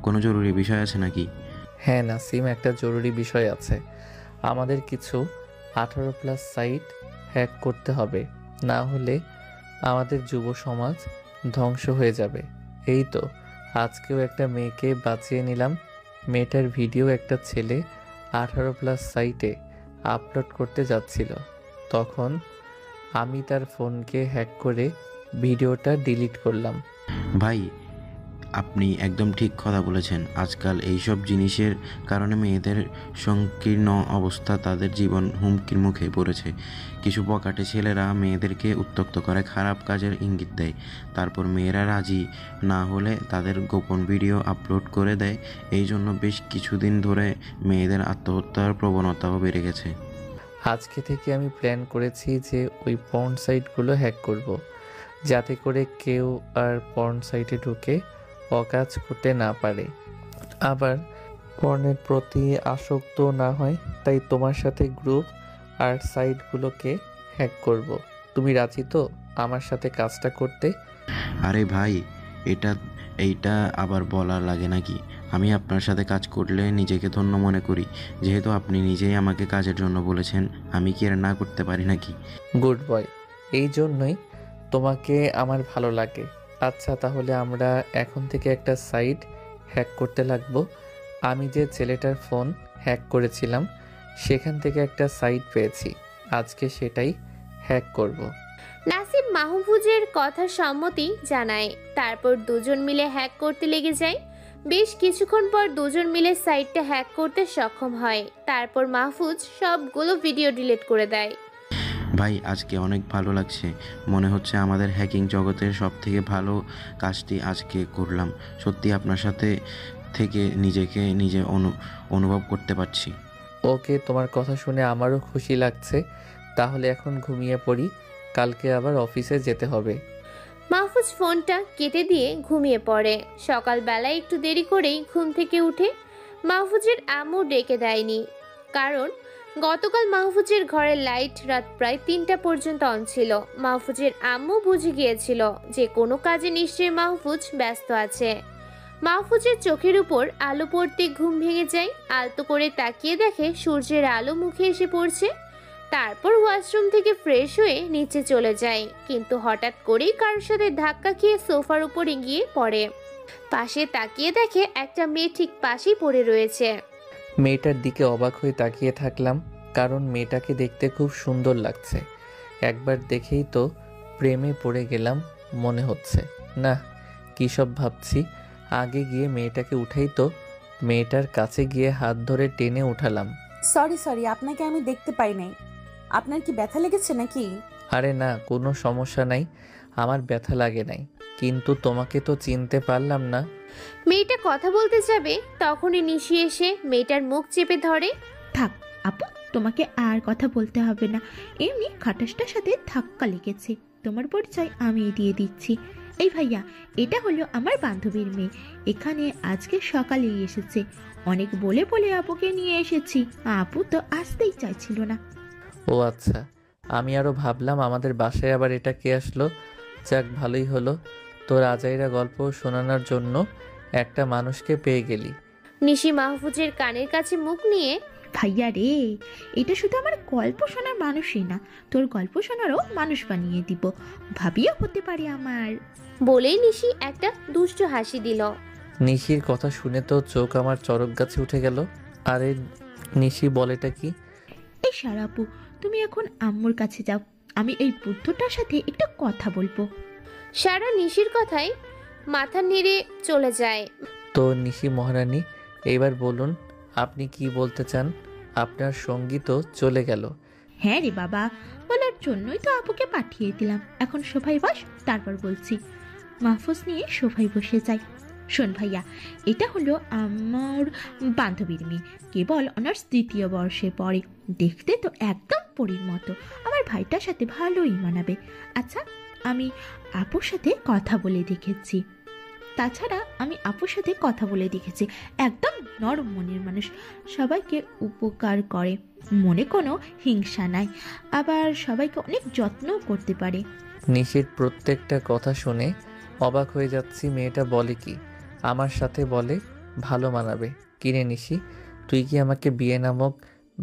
কোনো জরুরি বিষয় আছে নাকি? হ্যাঁ নাসিম, একটা জরুরি বিষয় আছে। আমাদের কিছু 18+ সাইট হ্যাক করতে হবে, না হলে আমাদের যুব সমাজ ধ্বংস হয়ে যাবে। এই তো আজকেও একটা মেয়েকে বাঁচিয়ে নিলাম। মেয়েটার ভিডিও একটা ছেলে 18+ সাইটে আপলোড করতে যাচ্ছিল। তখন আমি তার ফোনকে হ্যাক করে ভিডিওটা ডিলিট করলাম। ভাই, আপনি একদম ঠিক কথা বলেছেন। আজকাল এইসব জিনিসের কারণে মেয়েদের সংকীর্ণ অবস্থা, তাদের জীবন হুমকির মুখে পড়েছে। কিছু বখাটে ছেলেরা মেয়েদেরকে উত্ত্যক্ত করে, খারাপ কাজের ইঙ্গিত দেয়, তারপর মেয়েরা রাজি না হলে তাদের গোপন ভিডিও আপলোড করে দেয়। এই জন্য বেশ কিছুদিন ধরে মেয়েদের আত্মহত্যার প্রবণতাও বেড়ে গেছে। আজকে থেকে আমি প্ল্যান করেছি যে ওই পর্ন সাইটগুলো হ্যাক করব, যাতে করে কেউ আর পর্ন সাইটে ঢুকে অকাজ করতে না পারে, আবার পর্নের প্রতি আসক্ত না হয়। তাই তোমার সাথে গ্রুপ আর সাইটগুলোকে হ্যাক করব। তুমি রাজি তো আমার সাথে কাজটা করতে? আরে ভাই, এইটা আবার বলার লাগে নাকি? আমি আপনার সাথে কাজ করলে নিজেকে ধন্য মনে করি। যেহেতু আপনি নিজেই আমাকে কাজের জন্য বলেছেন, আমি কি আর না করতে পারি নাকি? গুড বয়, এই জন্যই তোমাকে আমার ভালো লাগে। আচ্ছা, তাহলে আমরা এখন থেকে একটা সাইট হ্যাক করতে লাগবো। আমি যে ছেলেটার ফোন হ্যাক করেছিলাম সেখান থেকে একটা সাইট পেয়েছি, আজকে সেটাই হ্যাক করব। নাসিম মাহফুজের কথা সম্মতি জানায়। তারপর দুজন মিলে হ্যাক করতে লেগে যায়। বেশ কিছুক্ষণ পর দুজন মিলে সাইটটা হ্যাক করতে সক্ষম হয়। তারপর মাহফুজ সবগুলো ভিডিও ডিলিট করে দেয়। ভাই, আজকে অনেক ভালো লাগছে। মনে হচ্ছে আমাদের হ্যাকিং জগতের সবথেকে ভালো কাজটি আজকে করলাম। সত্যি আপনার সাথে থেকে নিজেকে নিজে অনুভব করতে পারছি। ওকে, তোমার কথা শুনে আমারও খুশি লাগছে। তাহলে এখন ঘুমিয়ে পড়ি, কালকে আবার অফিসে যেতে হবে। মাহফুজ ফোনটা কেটে দিয়ে ঘুমিয়ে পড়ে। সকালবেলায় একটু দেরি করেই ঘুম থেকে উঠে। মাহফুজের আম্মু ডেকে দেয়নি, কারণ গতকাল মাহফুজের ঘরের লাইট রাত প্রায় 3টা পর্যন্ত অন ছিল। মাহফুজের আম্মু বুঝে গিয়েছিল যে কোনো কাজে নিশ্চয়ই মাহফুজ ব্যস্ত আছে। মাহফুজের চোখের উপর আলো পড়তে ঘুম ভেঙে যায়। আলতো করে তাকিয়ে দেখে সূর্যের আলো মুখে এসে পড়ছে। তারপর ওয়াশরুম থেকে ফ্রেশ হয়ে নিচে চলে যায়, কিন্তু হঠাৎ করেই কারোর সাথে ধাক্কা খেয়ে সোফার উপরে গিয়ে পড়ে। পাশে তাকিয়ে দেখে একটা মেয়ে ঠিক পাশেই পড়ে রয়েছে। মেয়েটার দিকে অবাক হয়ে তাকিয়ে থাকলাম, কারণ মেয়েটাকে দেখতে খুব সুন্দর লাগছে। একবার দেখেই তো প্রেমে পড়ে গেলাম মনে হচ্ছে। না, কী সব ভাবছি। আগে গিয়ে মেয়েটাকে উঠাই তো। মেয়েটার কাছে গিয়ে হাত ধরে টেনে উঠালাম। সরি, আপনাকে আমি দেখতে পাই নাই। আপনার কি ব্যথা লেগেছে নাকি? আরে না, কোনো সমস্যা নাই, আমার ব্যথা লাগে নাই, কিন্তু তোমাকে তো চিনতে পারলাম না। মেয়েটা কথা বলতে যাবে, তখনই নিশি এসে মেয়েটার মুখ চেপে ধরে। থাক আপু, তোমাকে আর কথা বলতে হবে না। এমনি খাটাসটার সাথে ধাক্কা লেগেছে, তোমার পরিচয় আমি দিয়ে দিচ্ছি। এই ভাইয়া, এটা হলো আমার বান্ধবীর মেয়ে। এখানে আজকে সকালেই এসেছে। অনেক বলে বলে আপুকে নিয়ে এসেছি, আপু তো আসতেই চাইছিল না। ও আচ্ছা, আমি আরও ভাবলাম আমাদের বাসায় আবার এটা কে আসলো। যাক, ভালোই হলো, তোর আজাইরা গল্প শোনানোর জন্য একটা মানুষকে পেয়ে গেলি। নিশি মাহফুজের কানের কাছে মুখ নিয়ে, ভাইয়া রে, এটা শুধু আমার গল্প শোনার মানুষই না, তোর গল্প শোনারও মানুষ বানিয়ে দিব, ভাবিও হতে পারে আমার। বলেই নিশি একটা দুষ্ট হাসি দিল। নিশির কথা শুনে তো চোখ আমার চরক গাছে উঠে গেল। আরে নিশি, বলেটা কি? এই সারাপু, তুমি এখন আম্মুর কাছে যাও, আমি এই বুদ্ধটার সাথে একটু কথা বলবো। সারা নিশির কথায় মাথা নেড়ে চলে যায়। তো নিশি মহারানী, এইবার বলুন আপনি কি বলতে চান। আপনার সঙ্গী তো চলে গেল। হ্যাঁ রে বাবা, বলার জন্যই তো আপুকে পাঠিয়ে দিলাম। এখন সোফায় বস, তারপর বলছি। মাহফুজ নিয়ে সোফায় বসে যায়। শোন ভাইয়া, এটা হলো আমার বান্ধবীর মেয়ে, কেবল অনার্স 2য় বর্ষে পড়ে। দেখতে তো একদম পরীর মতো, আমার ভাইটার সাথে ভালোই মানাবে। আচ্ছা, আমি আপুর সাথে কথা বলে দেখেছি। একদম নরম মনের মানুষ, সবাইকে উপকার করে, মনে কোনো হিংসা নাই, আবার সবাইকে অনেক যত্নও করতে পারে। নিশির প্রত্যেকটা কথা শুনে অবাক হয়ে যাচ্ছি। মেয়েটা বলে কি? আমার সাথে বলে ভালো মানাবে। কিরে নিশি, তুই কি আমাকে বিয়ে নামক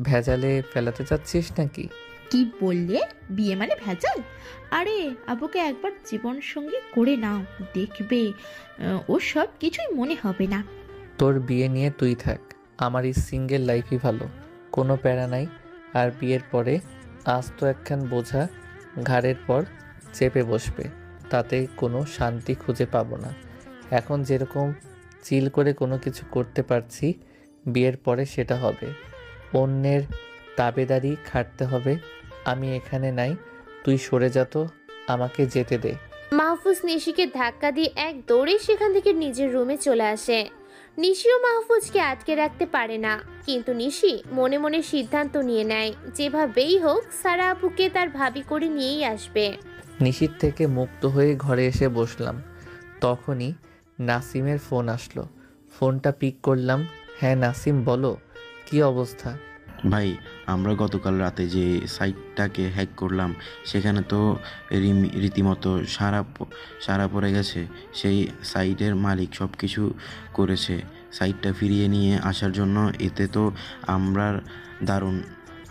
ভেজালে ফেলাতে চাচ্ছিস নাকি? কি বললে? বিয়ে মানে ভেজাল? আরে আপুকে একবার জীবন সঙ্গী করে নাও, দেখবে ও সব কিছুই মনে হবে না। তোর বিয়ে নিয়ে তুই থাক, আমার এই সিঙ্গেল লাইফই ভালো, কোনো প্যারা নাই। আর বিয়ের পরে আজ তো একখান বোঝা ঘাড়ের পর চেপে বসবে, তাতে কোনো শান্তি খুঁজে পাবো না। এখন যেরকম চিল করে কোনো কিছু করতে পারছি, বিয়ের পরে সেটা হবে অন্যের তাবেদারি খাটতে হবে। আমি এখানে নাই, তুই সরে যা তো, আমাকে যেতে দে। মাহফুজ নিশিকে ধাক্কা দিয়ে এক দৌড়ে সেখান থেকে নিজের রুমে চলে আসে। নিশিও মাহফুজকে আটকে রাখতে পারে না, কিন্তু নিশি মনে মনে সিদ্ধান্ত নিয়ে নেয় যেভাবেই হোক সারা আপুকে তার ভাবি করে নিয়েই আসবে। নিশীথ থেকে মুক্ত হয়ে ঘরে এসে বসলাম, তখনই নাসিমের ফোন আসলো। ফোনটা পিক করলাম। হ্যাঁ নাসিম, বলো, কি অবস্থা? ভাই, আমরা গতকাল রাতে যে সাইটটাকে হ্যাক করলাম সেখানে তো রীতিমতো সারা পড়ে গেছে। সেই সাইটের মালিক সব কিছু করেছে সাইটটা ফিরিয়ে নিয়ে আসার জন্য। এতে তো আমরা দারুণ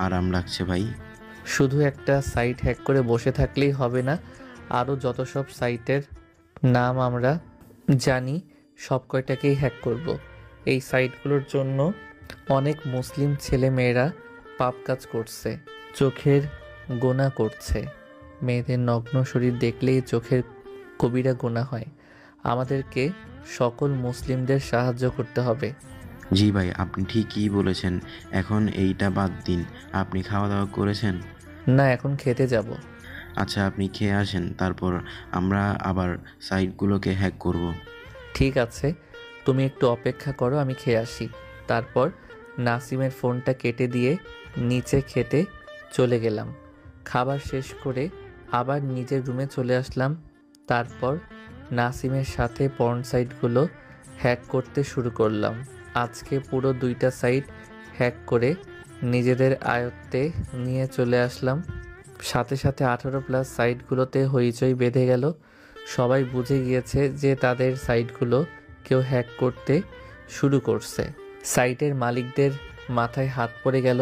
আরাম লাগছে ভাই। শুধু একটা সাইট হ্যাক করে বসে থাকলেই হবে না, আরও যত সব সাইটের নাম আমরা জানি সব কয়টাকেই হ্যাক করব। এই সাইটগুলোর জন্য অনেক মুসলিম ছেলে মেয়েরা পাপ কাজ করছে, চোখের গোনা করছে। মেয়েদের নগ্ন শরীর দেখলেই চোখের কবিরা গোনা হয়। আমাদেরকে সকল মুসলিমদের সাহায্য করতে হবে। জি ভাই, আপনি ঠিকই বলেছেন। এখন এইটা বাদ দিন, আপনি খাওয়া দাওয়া করেছেন? না, এখন খেতে যাব। আচ্ছা, আপনি খেয়ে আসেন, তারপর আমরা আবার সাইটগুলোকে হ্যাক করব। ঠিক আছে, তুমি একটু অপেক্ষা করো, আমি খেয়ে আসি। তারপর নাসিমের ফোনটা কেটে দিয়ে নিচে খেতে চলে গেলাম। খাবার শেষ করে আবার নিজের রুমে চলে আসলাম। তারপর নাসিমের সাথে পর্ন সাইটগুলো হ্যাক করতে শুরু করলাম। আজকে পুরো 2টা সাইট হ্যাক করে নিজেদের আয়ত্তে নিয়ে চলে আসলাম। সাথে সাথে 18+ সাইটগুলোতে হইচই বেঁধে গেল। সবাই বুঝে গিয়েছে যে তাদের সাইটগুলো কেউ হ্যাক করতে শুরু করছে। সাইটের মালিকদের মাথায় হাত পড়ে গেল।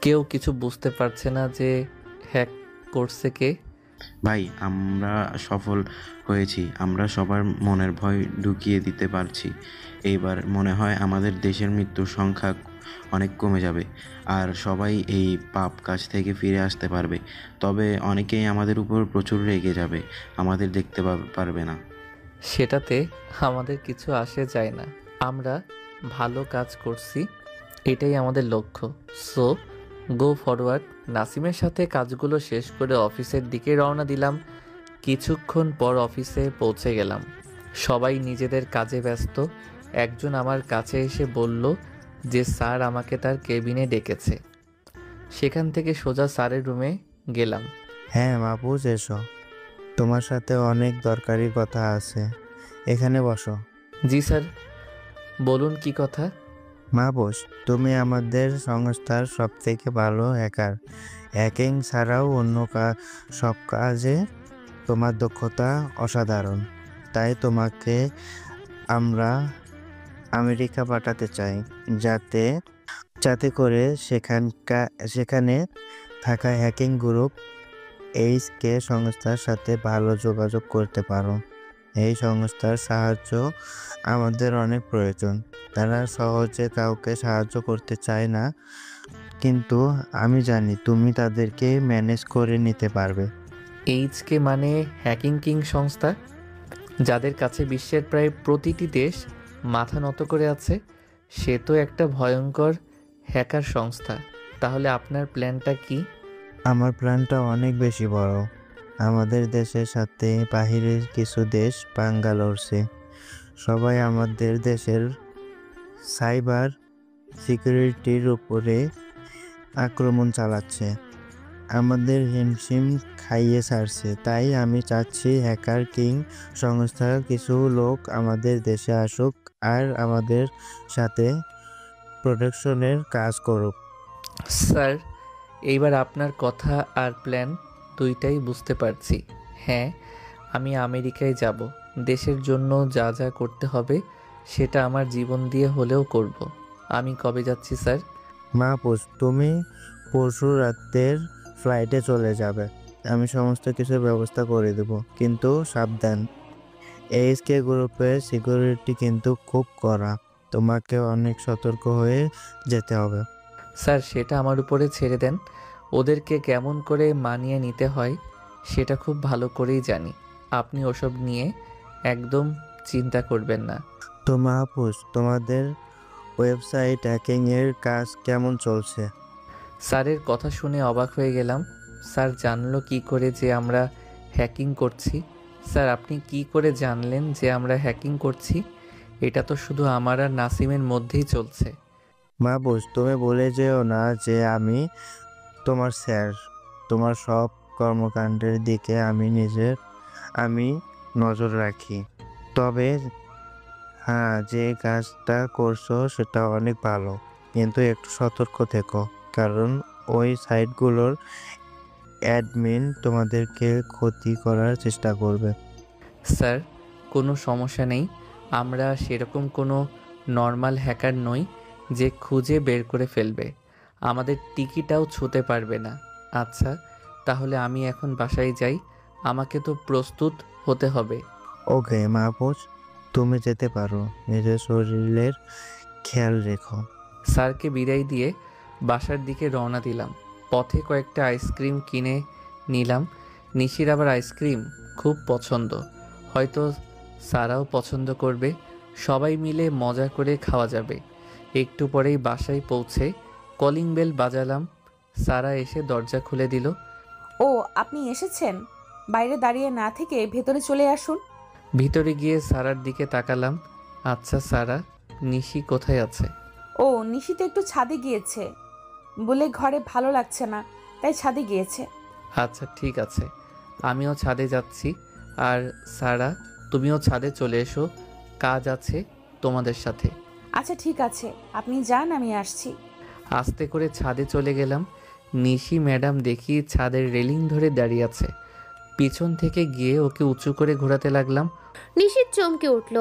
কেউ কিছু বুঝতে পারছে না যে হ্যাক করছে কে। ভাই, আমরা সফল হয়েছি। আমরা সবার মনের ভয় ঢুকিয়ে দিতে পারছি। এইবার মনে হয় আমাদের দেশের মৃত্যুর সংখ্যা অনেক কমে যাবে, আর সবাই এই পাপ কাজ থেকে ফিরে আসতে পারবে। তবে অনেকেই আমাদের উপর প্রচুর রেগে যাবে, আমাদের দেখতে পারবে না। সেটাতে আমাদের কিছু আসে যায় না। আমরা ভালো কাজ করছি, এটাই আমাদের লক্ষ্য। So go forward. নাসিমের সাথে কাজগুলো শেষ করে অফিসের দিকে রওনা দিলাম। কিছুক্ষণ পর অফিসে পৌঁছে গেলাম। সবাই নিজেদের কাজে ব্যস্ত। একজন আমার কাছে এসে বলল যে স্যার আমাকে তার কেবিনে ডেকেছে। সেখান থেকে সোজা স্যারের রুমে গেলাম। হ্যাঁ মাহফুজ, এসো, তোমার সাথে অনেক দরকারি কথা আছে, এখানে বসো। জি স্যার, বলুন কি কথা? মাহফুজ, তুমি আমাদের সংস্থার সবথেকে ভালো হ্যাকার। হ্যাকিং ছাড়াও অন্য সব কাজে তোমার দক্ষতা অসাধারণ। তাই তোমাকে আমরা আমেরিকা পাঠাতে চাই, যাতে করে সেখানে থাকা হ্যাকিং গ্রুপ এইচকে সংস্থার সাথে ভালো যোগাযোগ করতে পারো। এই সংস্থার সাহায্য আমাদের অনেক প্রয়োজন। তারা সহজে কাউকে সাহায্য করতে চায় না, কিন্তু আমি জানি তুমি তাদেরকে ম্যানেজ করে নিতে পারবে। এইচকে মানে হ্যাকিং কিং সংস্থা, যাদের কাছে বিশ্বের প্রায় প্রতিটি দেশ মাথা নত করে আছে। সে তো একটা ভয়ঙ্কর হ্যাকার সংস্থা। তাহলে আপনার প্ল্যানটা কি? আমার প্ল্যানটা অনেক বেশি বড়। আমাদের দেশের সাথে বাহিরের কিছু দেশ পাঙ্গা লড়ছে। সবাই আমাদের দেশের সাইবার সিকিউরিটির উপরে আক্রমণ চালাচ্ছে, আমাদের হিমশিম খাইয়ে ছাড়ছে। তাই আমি চাচ্ছি হ্যাকার কিং সংস্থার কিছু লোক আমাদের দেশে আসুক আর আমাদের সাথে প্রোটেকশনের কাজ করুক। স্যার, এইবার আপনার কথা আর প্ল্যান দুইটাই বুঝতে পারছি। হ্যাঁ, আমি আমেরিকায় যাব। দেশের জন্য যা যা করতে হবে সেটা আমার জীবন দিয়ে হলেও করব। আমি কবে যাচ্ছি স্যার? মাহফুজ, তুমি পরশু রাতের ফ্লাইটে চলে যাবে। আমি সমস্ত কিছুর ব্যবস্থা করে দেব, কিন্তু সাবধান, এইচকে গ্রুপের সিকিউরিটি কিন্তু খুব কড়া। তোমাকে অনেক সতর্ক হয়ে যেতে হবে। স্যার সেটা আমার উপরে ছেড়ে দেন। ওদেরকে কেমন করে মানিয়ে নিতে হয় সেটা খুব ভালো করেই জানি। আপনি ওসব নিয়ে একদম চিন্তা করবেন না। তো মাহফুজ, তোমাদের ওয়েবসাইট হ্যাকিংয়ের কাজ কেমন চলছে? স্যারের কথা শুনে অবাক হয়ে গেলাম। স্যার জানলো কি করে যে আমরা হ্যাকিং করছি? স্যার আপনি কি করে জানলেন যে আমরা হ্যাকিং করছি? এটা তো শুধু আমার আর নাসিমের মধ্যেই চলছে। মাহফুজ, তুমি বলে যেও না যে আমি তোমার স্যার। তোমার সব কর্মকাণ্ডের দিকে আমি নজর রাখি। তবে হ্যাঁ, যে কাজটা করছো সেটা অনেক ভালো, কিন্তু একটু সতর্ক থেকো, কারণ ওই সাইটগুলোর অ্যাডমিন তোমাদেরকে ক্ষতি করার চেষ্টা করবে। স্যার কোনো সমস্যা নেই, আমরা সেরকম কোনো নর্মাল হ্যাকার নই যে খুঁজে বের করে ফেলবে। আমাদের টিকিটাও ছুঁতে পারবে না। আচ্ছা তাহলে আমি এখন বাসায় যাই, আমাকে তো প্রস্তুত হতে হবে। ওকে মাহফুজ, তুমি যেতে পারো। নিজের শরীরের খেয়াল রেখো। স্যারকে বিদায় দিয়ে বাসার দিকে রওনা দিলাম। পথে কয়েকটা আইসক্রিম কিনে নিলাম। নিশির আবার আইসক্রিম খুব পছন্দ, হয়তো স্যারাও পছন্দ করবে। সবাই মিলে মজা করে খাওয়া যাবে। একটু পরেই বাসায় পৌঁছে কলিং বেল বাজালাম। সারা এসে দরজা খুলে দিল। ও আপনি এসেছেন? বাইরে দাঁড়িয়ে না থেকে ভেতরে চলে আসুন। ভিতরে গিয়ে সারার দিকে তাকালাম। আচ্ছা সারা, নিশি কোথায় আছে? ও নিশিতে একটু ছাদে গিয়েছে, বলে ঘরে ভালো লাগছে না, তাই ছাদে গিয়েছে। আচ্ছা ঠিক আছে, আমিও ছাদে যাচ্ছি। আর সারা তুমিও ছাদে চলে এসো, কাজ আছে তোমাদের সাথে। আচ্ছা ঠিক আছে, আপনি যান, আমি আসছি। আস্তে করে ছাদে চলে গেলাম। নিশি ম্যাডাম দেখি ছাদের রেলিং ধরে দাঁড়িয়ে আছে। পিছন থেকে গিয়ে ওকে উঁচু করে ঘোরাতে লাগলাম। নিশিত চমকে উঠল।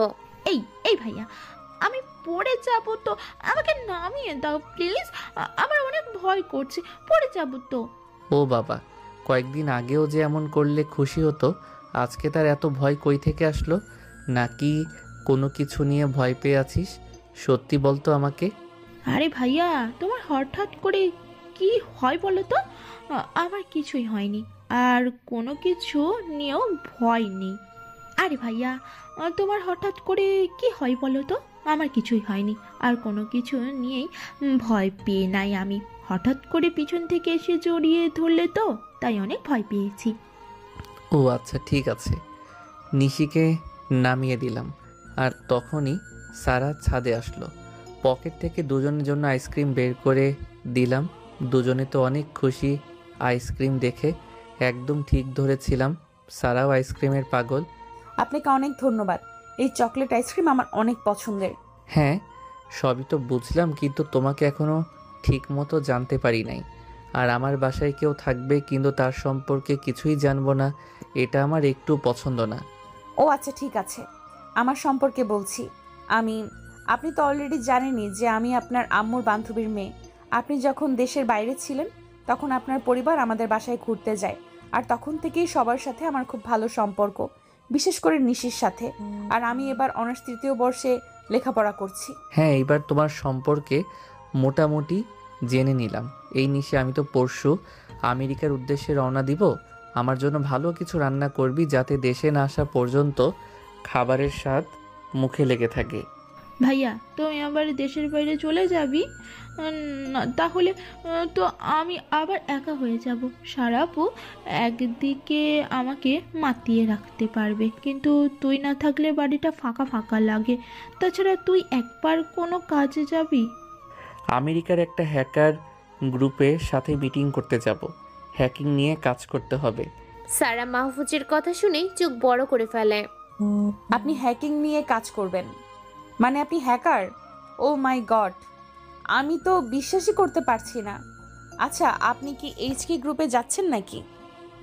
এই এই ভাইয়া, আমি পড়ে যাব তো, আমাকে নামিয়ে দাও প্লিজ। আমার অনেক ভয় করছে, পড়ে যাব তো। ও বাবা, কয়েকদিন আগেও যে এমন করলে খুশি হতো, আজকে তার এত ভয় কই থেকে আসলো? নাকি কোনো কিছু নিয়ে ভয় পেয়ে আছিস? সত্যি বলতো আমাকে। আরে ভাইয়া, তোমার হঠাৎ করে কি হয় বলো তো? আমার কিছুই হয়নি, আর কোনো কিছু নিয়েও ভয় নেই। আরে ভাইয়া, তোমার হঠাৎ করে কি হয় বলো তো? আমার কিছুই হয়নি, আর কোনো কিছু নিয়েই ভয় পেয়ে নাই আমি। হঠাৎ করে পিছন থেকে এসে জড়িয়ে ধরলে তো, তাই অনেক ভয় পেয়েছি। ও আচ্ছা ঠিক আছে। নিশিকে নামিয়ে দিলাম, আর তখনই সারা ছাদে আসলো। পকেট থেকে দুজনের জন্য আইসক্রিম বের করে দিলাম। দুজনে তো অনেক খুশি আইসক্রিম দেখে। একদম ঠিক ধরেছিলাম, সারাও আইসক্রিমের পাগল। আপনাকে অনেক ধন্যবাদ, এই চকলেট আইসক্রিম আমার অনেক পছন্দের। হ্যাঁ সবই তো বুঝলাম, কিন্তু তোমাকে এখনো ঠিক মতো জানতে পারি নাই। আর আমার বাসায় কেউ থাকবে কিন্তু তার সম্পর্কে কিছুই জানবো না, এটা আমার একটু পছন্দ না। ও আচ্ছা ঠিক আছে, আমার সম্পর্কে বলছি। আপনি তো অলরেডি জানেনই যে আমি আপনার আম্মুর বান্ধবীর মেয়ে। আপনি যখন দেশের বাইরে ছিলেন তখন আপনার পরিবার আমাদের বাসায় ঘুরতে যায়, আর তখন থেকেই সবার সাথে আমার খুব ভালো সম্পর্ক, বিশেষ করে নিশির সাথে। আর আমি এবার অনার্স 3য় বর্ষে লেখাপড়া করছি। হ্যাঁ এইবার তোমার সম্পর্কে মোটামুটি জেনে নিলাম। এই নিশে আমি তো পরশু আমেরিকার উদ্দেশ্যে রওনা দিব। আমার জন্য ভালো কিছু রান্না করবি, যাতে দেশে না আসা পর্যন্ত খাবারের স্বাদ মুখে লেগে থাকে। ভাইয়া, তুমি আবার দেশের বাইরে চলে যাবি? না, তাহলে তো আমি আবার একা হয়ে যাব। সারাপু একদিকে আমাকে মাতিয়ে রাখতে পারবে, কিন্তু তুই না থাকলে বাড়িটা ফাঁকা ফাঁকা লাগে। তাছাড়া তুই একবার কোনো কাজে যাবি? আমেরিকার একটা হ্যাকার গ্রুপের সাথে মিটিং করতে যাব, হ্যাকিং নিয়ে কাজ করতে হবে। সারা মাহফুজের কথা শুনেই চোখ বড় করে ফেলে। আপনি হ্যাকিং নিয়ে কাজ করবেন মানে আপনি হ্যাকার? ও মাই গড, আমি তো বিশ্বাসই করতে পারছি না। আচ্ছা, আপনি কি এইচকে গ্রুপে যাচ্ছেন নাকি,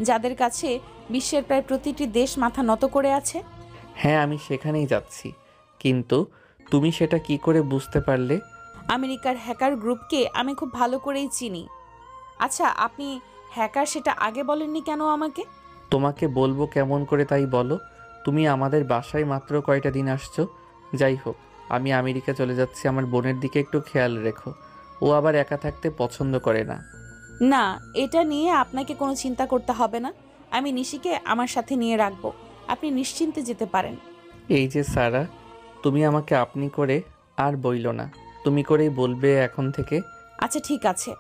যাদের কাছে বিশ্বের প্রায় প্রতিটি দেশ মাথা নত করে আছে? হ্যাঁ আমি সেখানেই যাচ্ছি, কিন্তু তুমি সেটা কি করে বুঝতে পারলে? আমেরিকার হ্যাকার গ্রুপকে আমি খুব ভালো করেই চিনি। আচ্ছা, আপনি হ্যাকার সেটা আগে বলেননি কেন আমাকে? তোমাকে বলবো কেমন করে তাই বলো? তুমি আমাদের বাসায় মাত্র কয়টা দিন আসছো। যাই হোক, আমি আমেরিকা চলে যাচ্ছি, আমার বোনের দিকে একটু খেয়াল রেখো। ও আবার একা থাকতে পছন্দ করে না। না, এটা নিয়ে আপনাকে কোনো চিন্তা করতে হবে না। আমি নিশিকে আমার সাথে নিয়ে রাখবো। আপনি নিশ্চিন্তে যেতে পারেন। এই যে সারা, তুমি আমাকে আপনি করে আর বইল না, তুমি করেই বলবে এখন থেকে। আচ্ছা ঠিক আছে।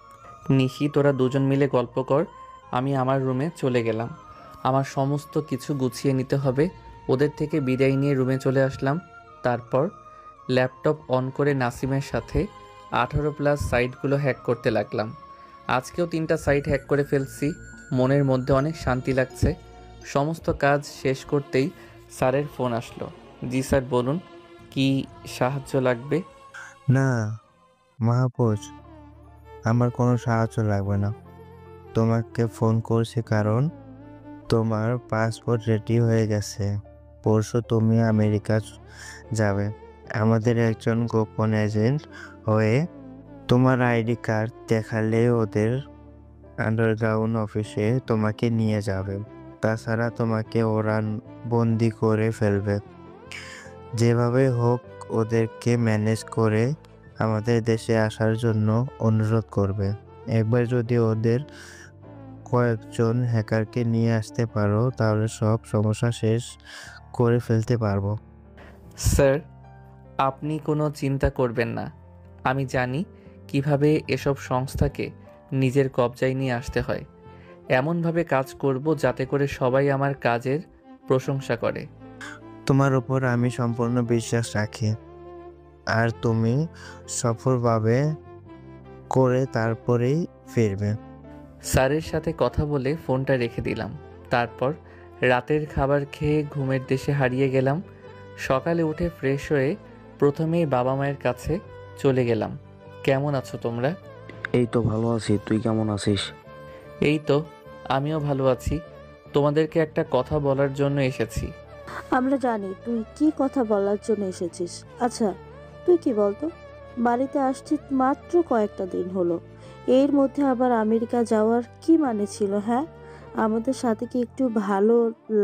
নিশি, তোরা দুজন মিলে গল্প কর। আমি আমার রুমে চলে গেলাম। আমার সমস্ত কিছু গুছিয়ে নিতে হবে। ওদের থেকে বিদায় নিয়ে রুমে চলে আসলাম। তারপর ল্যাপটপ অন করে নাসিমের সাথে 18+ সাইটগুলো হ্যাক করতে লাগলাম। আজকেও 3টা সাইট হ্যাক করে ফেলছি। মনের মধ্যে অনেক শান্তি লাগছে। সমস্ত কাজ শেষ করতেই স্যারের ফোন আসলো। জি স্যার, বলুন কি সাহায্য লাগবে? না মাহফুজ, আমার কোনো সাহায্য লাগবে না। তোমাকে ফোন করছি কারণ তোমার পাসপোর্ট রেডি হয়ে গেছে। পরশু তুমি আমেরিকা যাবে। আমাদের একজন গোপন এজেন্ট হয়ে তোমার আইডি কার্ড দেখালে ওদের আন্ডারগ্রাউন্ড অফিসে তোমাকে নিয়ে যাবে। তাছাড়া তোমাকে ওরা বন্দি করে ফেলবে। যেভাবে হোক ওদেরকে ম্যানেজ করে আমাদের দেশে আসার জন্য অনুরোধ করবে। একবার যদি ওদের কয়েকজন হ্যাকারকে নিয়ে আসতে পারো তাহলে সব সমস্যা শেষ করে ফেলতে পারবো। স্যার, আপনি কোনো চিন্তা করবেন না। আমি জানি কিভাবে এসব সংস্থাকে নিজের কবজায় নিয়ে আসতে হয়। এমনভাবে কাজ করব যাতে করে সবাই আমার কাজের প্রশংসা করে। তোমার উপর আমি সম্পূর্ণ বিশ্বাস রাখি। আর তুমি সফলভাবে করে তারপরেই ফিরবে। স্যারের সাথে কথা বলে ফোনটা রেখে দিলাম। তারপর রাতের খাবার খেয়ে ঘুমের দেশে হারিয়ে গেলাম। সকালে উঠে ফ্রেশ হয়ে প্রথমেই বাবা মায়ের কাছে চলে গেলাম। কেমন আছো তোমরা? এই তো ভালো আছি, তুই কেমন আছিস? এই তো, আমিও ভালো আছি। তোমাদেরকে একটা কথা বলার জন্য এসেছি। আমরা জানি তুই কি কথা বলার জন্য এসেছিস। আচ্ছা তুই কি বলতো, বাড়িতে আসছিস মাত্র কয়েকটা দিন হলো, এর মধ্যে আবার আমেরিকা যাওয়ার কি মানে ছিল? হ্যাঁ, আমাদের সাথে কি একটু ভালো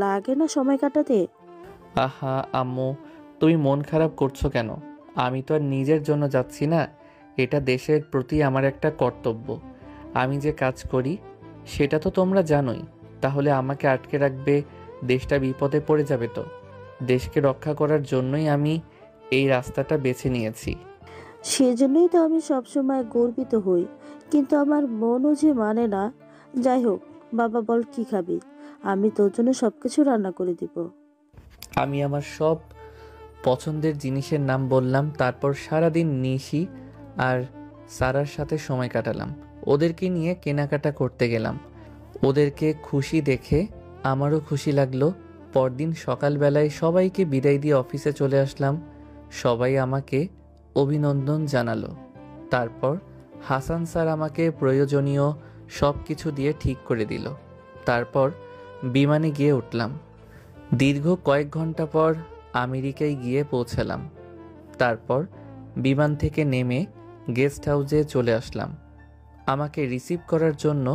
লাগে না সময় কাটাতে? আহা আম্মু, তুমি মন খারাপ করছো কেন? আমি তো আর নিজের জন্য যাচ্ছি না। এটা দেশের প্রতি আমার একটা কর্তব্য। আমি যে কাজ করি সেটা তো তোমরা জানোই। তাহলে আমাকে আটকে রাখবে, দেশটা বিপদে পড়ে যাবে তো। দেশকে রক্ষা করার জন্যই আমি এই রাস্তাটা বেছে নিয়েছি। সেজন্যই তো আমি সবসময় গর্বিত হই, কিন্তু আমার মনও যে মানে না। যাই হোক, বাবা বল কি খাবি, আমি তোর জন্য সবকিছু রান্না করে দিব। আমি আমার সব পছন্দের জিনিসের নাম বললাম। তারপর সারাদিন নিশি আর সারার সাথে সময় কাটালাম। ওদেরকে নিয়ে কেনাকাটা করতে গেলাম। ওদেরকে খুশি দেখে আমারও খুশি লাগলো। পরদিন সকালবেলায় সবাইকে বিদায় দিয়ে অফিসে চলে আসলাম। সবাই আমাকে অভিনন্দন জানালো। তারপর হাসান স্যার আমাকে প্রয়োজনীয় সব কিছু দিয়ে ঠিক করে দিল। তারপর বিমানে গিয়ে উঠলাম। দীর্ঘ কয়েক ঘন্টা পর আমেরিকায় গিয়ে পৌঁছালাম। তারপর বিমান থেকে নেমে গেস্ট হাউসে চলে আসলাম। আমাকে রিসিভ করার জন্য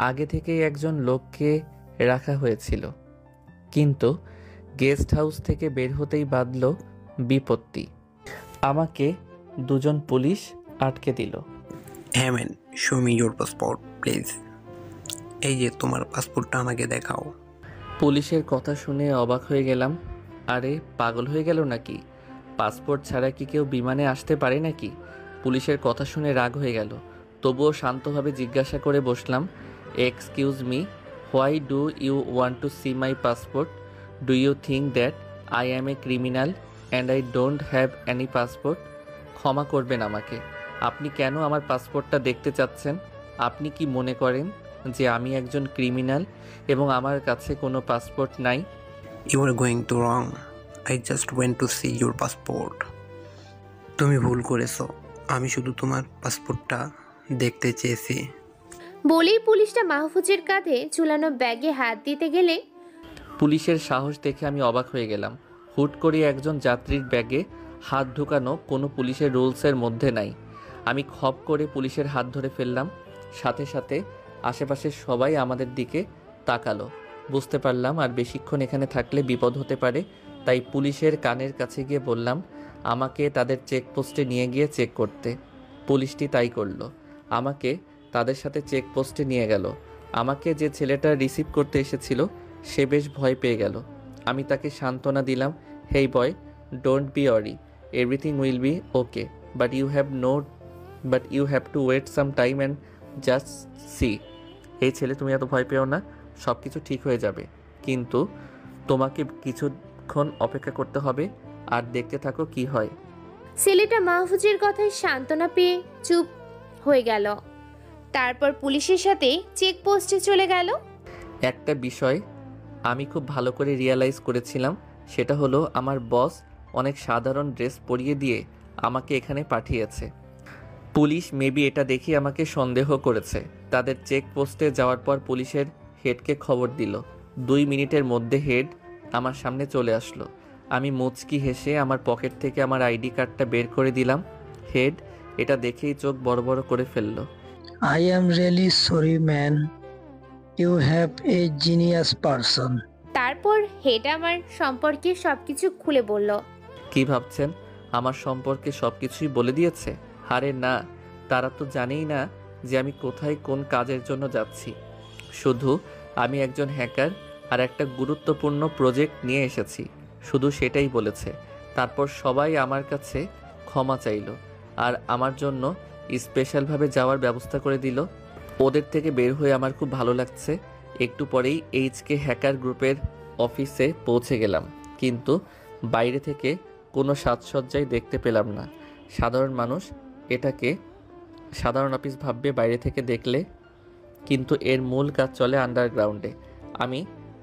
আগে থেকেই একজন লোককে রাখা হয়েছিল, কিন্তু গেস্ট হাউস থেকে বের হতেই বাধল বিপত্তি। আমাকে দুজন পুলিশ আটকে দিল। হ্যাঁ man, show me your passport please. এই যে তোমার পাসপোর্টটা আমাকে দেখাও। পুলিশের কথা শুনে অবাক হয়ে গেলাম। আরে পাগল হয়ে গেল নাকি? পাসপোর্ট ছাড়া কি কেউ বিমানে আসতে পারে নাকি? পুলিশের কথা শুনে রাগ হয়ে গেল। তবুও শান্তভাবে জিজ্ঞাসা করে বসলাম, excuse me, why do you want to see my passport? Do you think that I am a criminal and I don't have any passport? ক্ষমা করবেন আমাকে। আপনি কেন আমার পাসপোর্টটা দেখতে চাচ্ছেন? আপনি কি মনে করেন যে আমি একজন ক্রিমিনাল এবং আমার কাছে কোনো পাসপোর্ট নাই? You are going to wrong. I just went to see your passport. তুমি ভুল করেছো, আমি শুধু তোমার পাসপোর্টটা দেখতে চেয়েছি। বলেই পুলিশটা মাহফুজের কাঁধে ঝুলানো ব্যাগে হাত দিতে গেলে পুলিশের সাহস দেখে আমি অবাক হয়ে গেলাম। হুট করে একজন যাত্রীর ব্যাগে হাত ঢুকানো কোনো পুলিশের রুলসের মধ্যে নাই। আমি খপ করে পুলিশের হাত ধরে ফেললাম। সাথে সাথে আশেপাশের সবাই আমাদের দিকে তাকালো। বুঝতে পারলাম আর বেশিক্ষণ এখানে থাকলে বিপদ হতে পারে। তাই পুলিশের কানের কাছে গিয়ে বললাম, আমাকে তাদের চেকপোস্টে নিয়ে গিয়ে চেক করতে। পুলিশটি তাই করলো, আমাকে তাদের সাথে চেকপোস্টে নিয়ে গেল। আমাকে যে ছেলেটা রিসিভ করতে এসেছিল সে বেশ ভয় পেয়ে গেল। আমি তাকে সান্ত্বনা দিলাম, hey boy, don't be worry, everything will be okay, but you have to wait some time and just see. এই ছেলে, তুমি এত ভয় পেও না, সব কিছু ঠিক হয়ে যাবে, কিন্তু তোমাকে কিছুক্ষণ অপেক্ষা করতে হবে আর দেখতে থাকো কি হয়। ছেলেটা মাহফুজের কথায় সান্ত্বনা পেয়ে চুপ হয়ে গেল। তারপর পুলিশের সাথে চেকপোস্টে চলে গেল। একটা বিষয় আমি খুব ভালো করে রিয়ালাইজ করেছিলাম, সেটা হলো আমার বস অনেক সাধারণ ড্রেস পরিয়ে দিয়ে আমাকে এখানে পাঠিয়েছে। পুলিশ মেবি এটা দেখে আমাকে সন্দেহ করেছে। তাদের চেকপোস্টে যাওয়ার পর পুলিশের হেডকে খবর দিল। 2 মিনিটের মধ্যে হেড আমার সামনে চলে আসলো। আমি মুচকি হেসে আমার পকেট থেকে আমার আইডি কার্ডটা বের করে দিলাম। হেড এটা দেখেই চোখ বড় বড় করে ফেলল। I am really sorry, man. You have a genius person. তারপর হেড আমার সম্পর্কে সবকিছু খুলে বলল। কি ভাবছেন আমার সম্পর্কে সব কিছুই বলে দিয়েছে? আরে না, তারা তো জানেই না যে আমি কোথায় কোন কাজের জন্য যাচ্ছি। শুধু আমি একজন হ্যাকার আর একটা গুরুত্বপূর্ণ প্রজেক্ট নিয়ে এসেছি, শুধু সেটাই বলেছে। তারপর সবাই আমার কাছে ক্ষমা চাইলো আর আমার জন্য স্পেশালভাবে যাওয়ার ব্যবস্থা করে দিল। ওদের থেকে বের হয়ে আমার খুব ভালো লাগছে। একটু পরেই এইচকে হ্যাকার গ্রুপের অফিসে পৌঁছে গেলাম, কিন্তু বাইরে থেকে কোনো সাজসজ্জাই দেখতে পেলাম না। সাধারণ মানুষ এটাকে সাধারণ অফিস ভাববে বাইরে থেকে দেখলে, কিন্তু এর মূল কাজ চলে আন্ডারগ্রাউন্ডে। আমি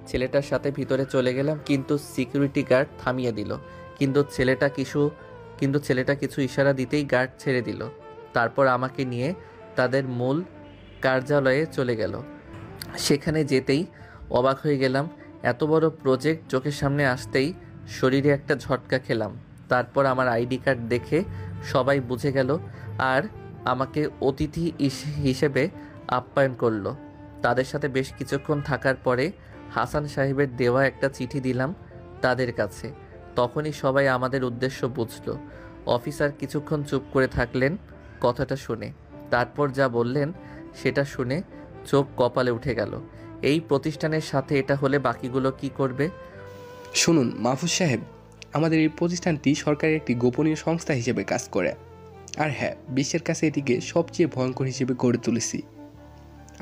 ছেলেটার সাথে ভিতরে চলে গেলাম, কিন্তু সিকিউরিটি গার্ড থামিয়ে দিল। কিন্তু ছেলেটা কিছু ইশারা দিতেই গার্ড ছেড়ে দিল। তারপর আমাকে নিয়ে তাদের মূল কার্যালয়ে চলে গেল। সেখানে যেতেই অবাক হয়ে গেলাম, এত বড় প্রজেক্ট চোখের সামনে আসতেই শরীরে একটা ঝটকা খেলাম। তারপর আমার আইডি কার্ড দেখে সবাই বুঝে গেল আর আমাকে অতিথি হিসেবে আপ্যায়ন করলো। তাদের সাথে বেশ কিছুক্ষণ থাকার পরে হাসান সাহেবের দেওয়া একটা চিঠি দিলাম তাদের কাছে। তখনই সবাই আমাদের উদ্দেশ্য বুঝলো। অফিসার কিছুক্ষণ চুপ করে থাকলেন কথাটা শুনে, তারপর যা বললেন সেটা শুনে চোখ কপালে উঠে গেল। এই প্রতিষ্ঠানের সাথে এটা হলে বাকিগুলো কি করবে? শুনুন মাহফুজ সাহেব, আমাদের এই প্রতিষ্ঠানটি সরকারের একটি গোপনীয় সংস্থা হিসেবে কাজ করে। আর হ্যাঁ, বিশ্বের কাছে এটিকে সবচেয়ে ভয়ঙ্কর হিসেবে গড়ে তুলেছি।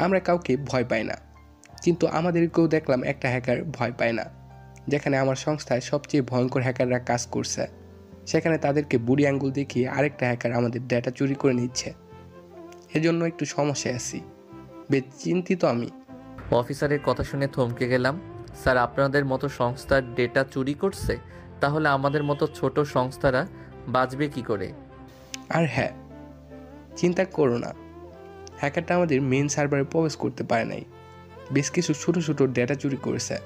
আমরা কাউকে ভয় পাই না, কিন্তু আমাদেরকেও দেখলাম একটা হ্যাকার ভয় পায় না। যেখানে আমার সংস্থায় সবচেয়ে ভয়ঙ্কর হ্যাকাররা কাজ করছে, সেখানে তাদেরকে বুড়ি আঙ্গুল দেখিয়ে আরেকটা হ্যাকার আমাদের ডেটা চুরি করে নিচ্ছে। এজন্য একটু সমস্যায় আছি, বেশ চিন্তিত আমি। অফিসারের কথা শুনে থমকে গেলাম। স্যার, আপনাদের মতো সংস্থার ডেটা চুরি করছে? তাহলে আমাদের মতো ছোট সংস্থারা বাঁচবে কি করে? আর হ্যাঁ, চিন্তা করো না, হ্যাকারটা আমাদের মেন সার্ভারে প্রবেশ করতে পারে নাই। বেশ কিছু ছোট ছোট ডেটা চুরি করেছে,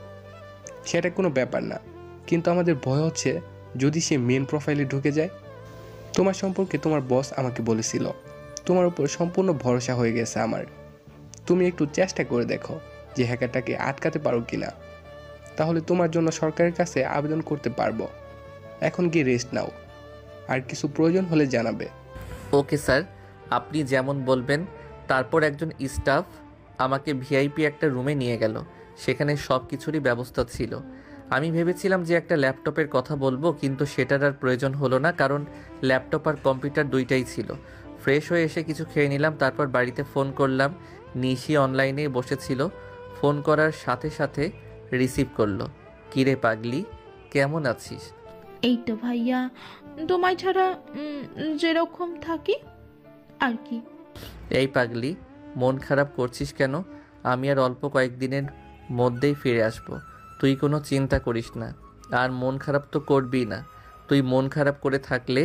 সেটা কোনো ব্যাপার না। কিন্তু আমাদের ভয় হচ্ছে যদি সে মেন প্রোফাইলে ঢুকে যায়। তোমার সম্পর্কে তোমার বস আমাকে বলেছিল, তোমার উপর সম্পূর্ণ ভরসা হয়ে গেছে আমার। তুমি একটু চেষ্টা করে দেখো যে হ্যাকারটাকে আটকাতে পারো কিনা, তাহলে তোমার জন্য সরকারের কাছে আবেদন করতে পারবো। এখন গিয়ে রেস্ট নাও, আর কিছু প্রয়োজন হলে জানাবে। ওকে স্যার, আপনি যেমন বলবেন। তারপর একজন স্টাফ আমাকে ভিআইপি একটা রুমে নিয়ে গেল। সেখানে সব কিছুরই ব্যবস্থা ছিল। আমি ভেবেছিলাম যে একটা ল্যাপটপের কথা বলবো, কিন্তু সেটার আর প্রয়োজন হলো না, কারণ ল্যাপটপ আর কম্পিউটার দুইটাই ছিল। ফ্রেশ হয়ে এসে কিছু খেয়ে নিলাম, তারপর বাড়িতে ফোন করলাম। নিশি অনলাইনে বসেছিল, ফোন করার সাথে সাথে রিসিভ করলো। কিরে পাগলি, কেমন আছিস? এই তো ভাইয়া, তোমায় ছাড়া যেরকম থাকি আর কি। এই পাগলি, মন খারাপ করছিস কেন? আমি আর অল্প কয়েকদিনের মধ্যেই ফিরে আসব, তুই কোনো চিন্তা করিস না। আর মন খারাপ তো করবি না। তুই মন খারাপ করে থাকলে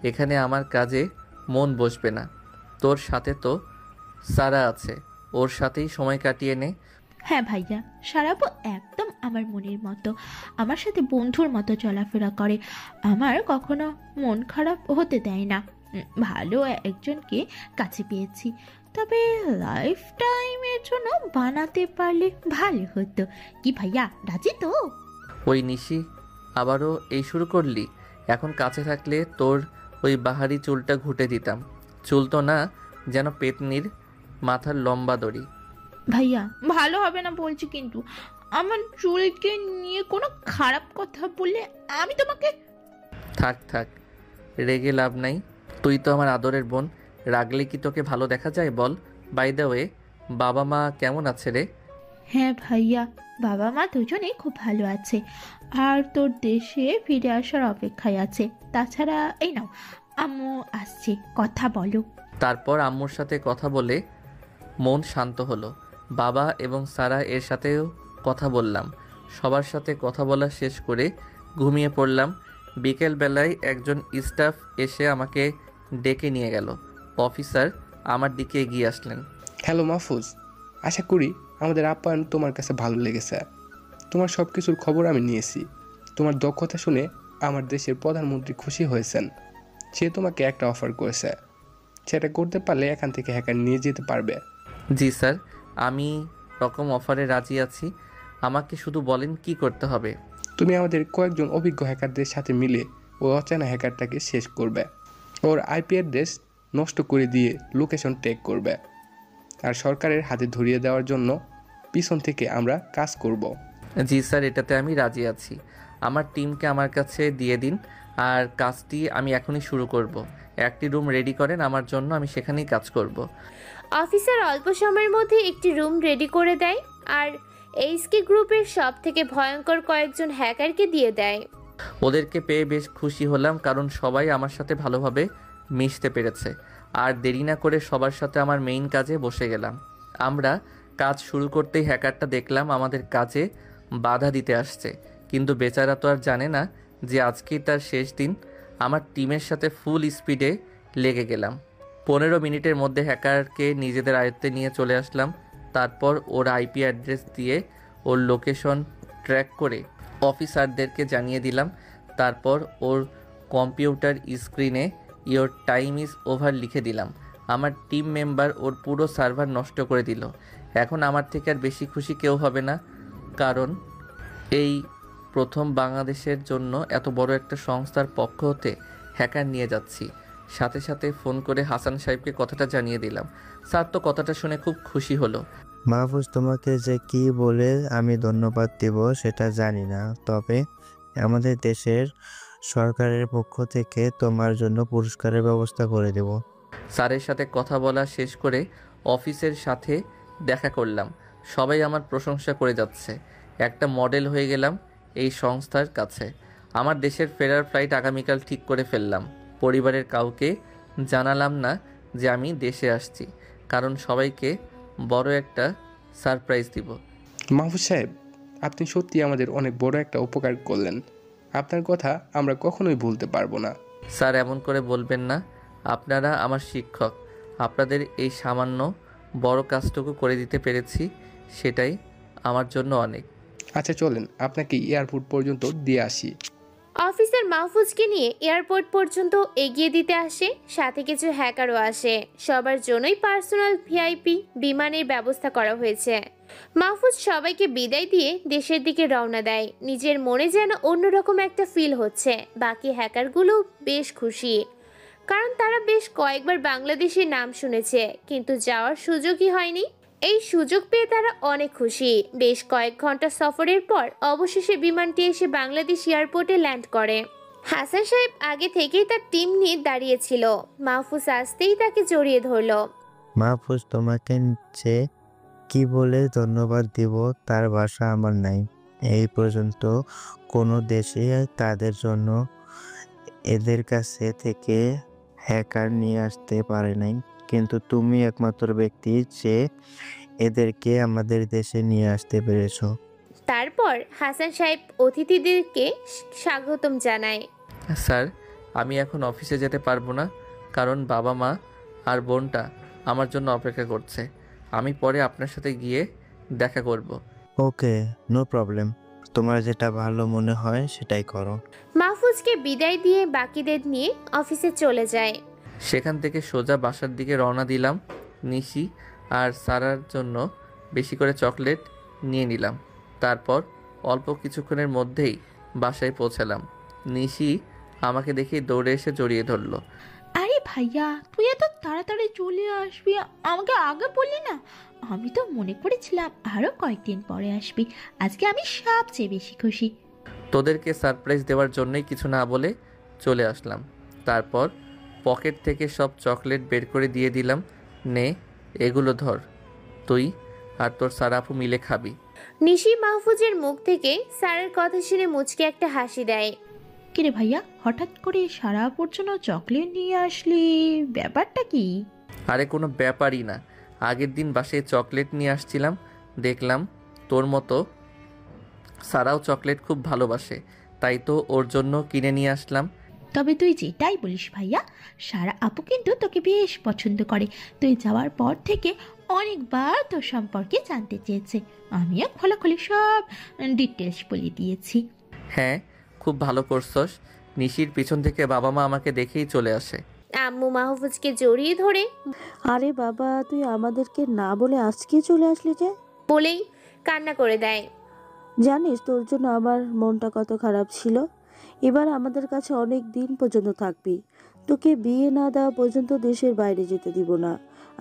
এখানে আমার কাজে মন বসবে না। তোর সাথে তো সারা আছে, ওর সাথেই সময় কাটিয়ে নে। হ্যাঁ ভাইয়া, সারাবো একদম আমার মনের মতো, আমার সাথে বন্ধুর মতো চলাফেরা করে, আমার কখনো মন খারাপ হতে দেয় না। ভালো একজনকে কাছে পেয়েছি, তবে লাইফ টাইমের জন্য বানাতে পারলে ভালো হতো। কি ভাইয়া, রাজি তো? ওই নিশি, আবারও এই শুরু করলি? এখন কাছে থাকলে তোর ওই বাহারি চুলটা ঘুটে দিতাম। চুল তো না, যেন পেতনির মাথার লম্বা দড়ি। ভাইয়া ভালো হবে না বলছি, কিন্তু আমার চুলকে নিয়ে কোনো খারাপ কথা বললে আমি তোমাকে। থাক থাক, রেগে লাভ নাই। তুই তো আমার আদরের বোন, রাগলে কি তোকে ভালো দেখা যায় বল? বাই দ্য ওয়ে, বাবা মা কেমন আছে রে? হ্যাঁ ভাইয়া, বাবা মা দুজনেই খুব ভালো আছে, আর তোর দেশে ফিরে আসার অপেক্ষায় আছে। তাছাড়া এই নাও, আম্মু আসছে, কথা বলো। তারপর আম্মুর সাথে কথা বলে মন শান্ত হলো। বাবা এবং সারা এর সাথেও কথা বললাম। সবার সাথে কথা বলা শেষ করে ঘুমিয়ে পড়লাম। বিকেলবেলায় একজন স্টাফ এসে আমাকে ডেকে নিয়ে গেল। অফিসার আমার দিকে এগিয়ে আসলেন। হ্যালো মাহফুজ, আশা করি আমাদের আপ্যায়ন তোমার কাছে ভালো লেগেছে। তোমার সব কিছুর খবর আমি নিয়েছি। তোমার দক্ষতা শুনে আমার দেশের প্রধানমন্ত্রী খুশি হয়েছেন। সে তোমাকে একটা অফার করেছে, সেটা করতে পারলে এখান থেকে হ্যাকার নিয়ে যেতে পারবে। জি স্যার, আমি রকম অফারে রাজি আছি। আমাকে শুধু বলেন কি করতে হবে। তুমি আমাদের কয়েকজন অভিজ্ঞ হ্যাকারদের সাথে মিলে ওই অচেনা হ্যাকারটাকে শেষ করবে। ওর আইপি অ্যাড্রেস নষ্ট করে দিয়ে লোকেশন ট্র্যাক করবে, আর সরকারের হাতে ধরিয়ে দেওয়ার জন্য পিছন থেকে আমরা কাজ করব। জি স্যার, এটাতে আমি রাজি আছি। আমার টিমকে আমার কাছে দিয়ে দিন, আর কাজটি আমি এখনই শুরু করব। একটি রুম রেডি করেন আমার জন্য, আমি সেখানেই কাজ করব। অফিসার অল্প সময়ের মধ্যে একটি রুম রেডি করে দেয় আর এইচকে গ্রুপের সব থেকে ভয়ঙ্কর কয়েকজন হ্যাকারকে দিয়ে দেয়। ওদেরকে পেয়ে বেশ খুশি হলাম, কারণ সবাই আমার সাথে ভালোভাবে মিশতে পেরেছে। আর দেরি না করে সবার সাথে আমার মেইন কাজে বসে গেলাম। আমরা কাজ শুরু করতেই হ্যাকারটা দেখলাম আমাদের কাজে বাধা দিতে আসছে, কিন্তু বেচারা তো আর জানে না যে আজকেই তার শেষ দিন। আমার টিমের সাথে ফুল স্পিডে লেগে গেলাম। 15 মিনিটের মধ্যে হ্যাকারকে নিজেদের আয়ত্তে নিয়ে চলে আসলাম। তারপর ওর আইপি অ্যাড্রেস দিয়ে ওর লোকেশন ট্র্যাক করে অফিসারদেরকে জানিয়ে দিলাম। তারপর ওর কম্পিউটার স্ক্রিনে ইয়োর টাইম ইজ ওভার লিখে দিলাম। আমার টিম মেম্বার ওর পুরো সার্ভার নষ্ট করে দিল। এখন আমার থেকে আর বেশি খুশি কেউ হবে না, কারণ এই প্রথম বাংলাদেশের জন্য এত বড় একটা সংস্থার পক্ষ হতে হ্যাকার নিয়ে যাচ্ছি। সাথে সাথে ফোন করে হাসান সাহেবকে কথাটা জানিয়ে দিলাম। স্যার তো কথাটা শুনে খুব খুশি হলো। মাহফুজ, তোমাকে যে কি বলে আমি ধন্যবাদ দেব সেটা জানি না, তবে আমাদের দেশের সরকারের পক্ষ থেকে তোমার জন্য পুরস্কারের ব্যবস্থা করে দেব। স্যারের সাথে কথা বলা শেষ করে অফিসের সাথে দেখা করলাম। সবাই আমার প্রশংসা করে যাচ্ছে। একটা মডেল হয়ে গেলাম এই সংস্থার কাছে। আমার দেশের ফেরার ফ্লাইট আগামীকাল ঠিক করে ফেললাম। পরিবারের কাউকে জানালাম না যে আমি দেশে আসছি, কারণ সবাইকে বড় একটা সারপ্রাইজ দিব। মাহফুজ সাহেব, আপনি সত্যি আমাদের অনেক বড় একটা উপকার করলেন। আপনার কথা আমরা কখনোই ভুলতে পারবো না। স্যার, এমন করে বলবেন না। আপনারা আমার শিক্ষক। আপনাদের এই সামান্য বড় কাজটুকু করে দিতে পেরেছি, সেটাই আমার জন্য অনেক। আচ্ছা চলেন, আপনাকে এয়ারপোর্ট পর্যন্ত দিয়ে আসি। অফিসার মাহফুজকে নিয়ে এয়ারপোর্ট পর্যন্ত এগিয়ে দিতে আসে। সাথে কিছু হ্যাকারও আসে। সবার জন্যই পার্সোনাল ভিআইপি বিমানের ব্যবস্থা করা হয়েছে। মাহফুজ সবাইকে বিদায় দিয়ে দেশের দিকে রওনা দেয়। নিজের মনে যেন অন্যরকম একটা ফিল হচ্ছে। বাকি হ্যাকারগুলো বেশ খুশি, কারণ তারা বেশ কয়েকবার বাংলাদেশের নাম শুনেছে, কিন্তু যাওয়ার সুযোগই হয়নি। এই সুযোগ পেয়ে তারা অনেক খুশি। বেশ কয়েক ঘন্টা সফরের পর অবশেষে বিমানটি এসে বাংলাদেশ এয়ারপোর্টে ল্যান্ড করে। হাসান সাহেব আগে থেকেই তার টিম নিয়ে দাঁড়িয়েছিল। মাহফুজ আসতেই তাকে জড়িয়ে ধরল। মাহফুজ, তোমাকে যে কি বলে ধন্যবাদ দিব তার ভাষা আমার নাই। এই পর্যন্ত কোনো দেশে তাদের জন্য এদের কাছে থেকে হ্যাকার নিয়ে আসতে পারে নাই, কিন্তু তুমি একমাত্র ব্যক্তি যে এদেরকে আমাদের দেশে নিয়ে আসতে পেরেছো। তারপর হাসান সাহেব অতিথিদেরকে স্বাগতম জানায়। স্যার, আমি এখন অফিসে যেতে পারবো না, কারণ বাবা মা আর বোনটা আমার জন্য অপেক্ষা করছে। আমি পরে আপনার সাথে গিয়ে দেখা করব। ওকে, নো প্রবলেম। তোমার যেটা ভালো মনে হয় সেটাই করো। মাহফুজকে বিদায় দিয়ে বাকিদের নিয়ে অফিসে চলে যায়। সেখান থেকে সোজা বাসার দিকে রওনা দিলাম। নিশি আর সারার জন্য বেশি করে চকলেট নিয়ে নিলাম। তারপর অল্প কিছুক্ষণের মধ্যেই বাসায় পৌঁছালাম। নিশি আমাকে দেখে দৌড়ে এসে জড়িয়ে ধরলো। আরে ভাইয়া, তুই এত তাড়াতাড়ি চলে আসবি, আমাকে আগে বললি না? আমি তো মনে করেছিলাম আরো কয়েকদিন পরে আসবি। আজকে আমি সবচেয়ে বেশি খুশি। তোদেরকে সারপ্রাইজ দেওয়ার জন্যই কিছু না বলে চলে আসলাম। তারপর পকেট থেকে সব চকলেট বের করে দিয়ে দিলাম। নে, এগুলো ধর, তুই আর তোর সারাফু মিলে খাবি। নিশি মাহফুজের মুখ থেকে স্যারের কথা শুনে মুচকে একটা হাসি দেয়। কিরে ভাইয়া, হঠাৎ করে সারা পর্যন্ত চকলেট নিয়ে আসলি, ব্যাপারটা কি? আরে কোনো ব্যাপারই না, আগের দিন বাসায় চকলেট নিয়ে আসছিলাম, দেখলাম তোর মতো সারাও চকলেট খুব ভালোবাসে, তাই তো ওর জন্য কিনে নিয়ে আসলাম। তবে তুই যেটাই বলিস ভাইয়া, সারা আপু কিন্তু তোকে বেশ পছন্দ করে। তুই যাওয়ার পর থেকে অনেকবার তোর সম্পর্কে জানতে চেয়েছে, আমিও খোলাখুলি সব ডিটেলস বলে দিয়েছি। হ্যাঁ, খুব ভালো করছস। নিশির পিছন থেকে বাবা মা আমাকে দেখেই চলে আসে। আম্মু মাহফুজকে জড়িয়ে ধরে, আরে বাবা, তুই আমাদেরকে না বলে আজকে চলে আসলি যে? বলেই কান্না করে দেয়। জানিস তোর জন্য আমার মনটা কত খারাপ ছিল। এবার আমাদের কাছে অনেক দিন পর্যন্ত থাকবি, তোকে বিয়ে না দেওয়া পর্যন্ত দেশের বাইরে যেতে দিব না।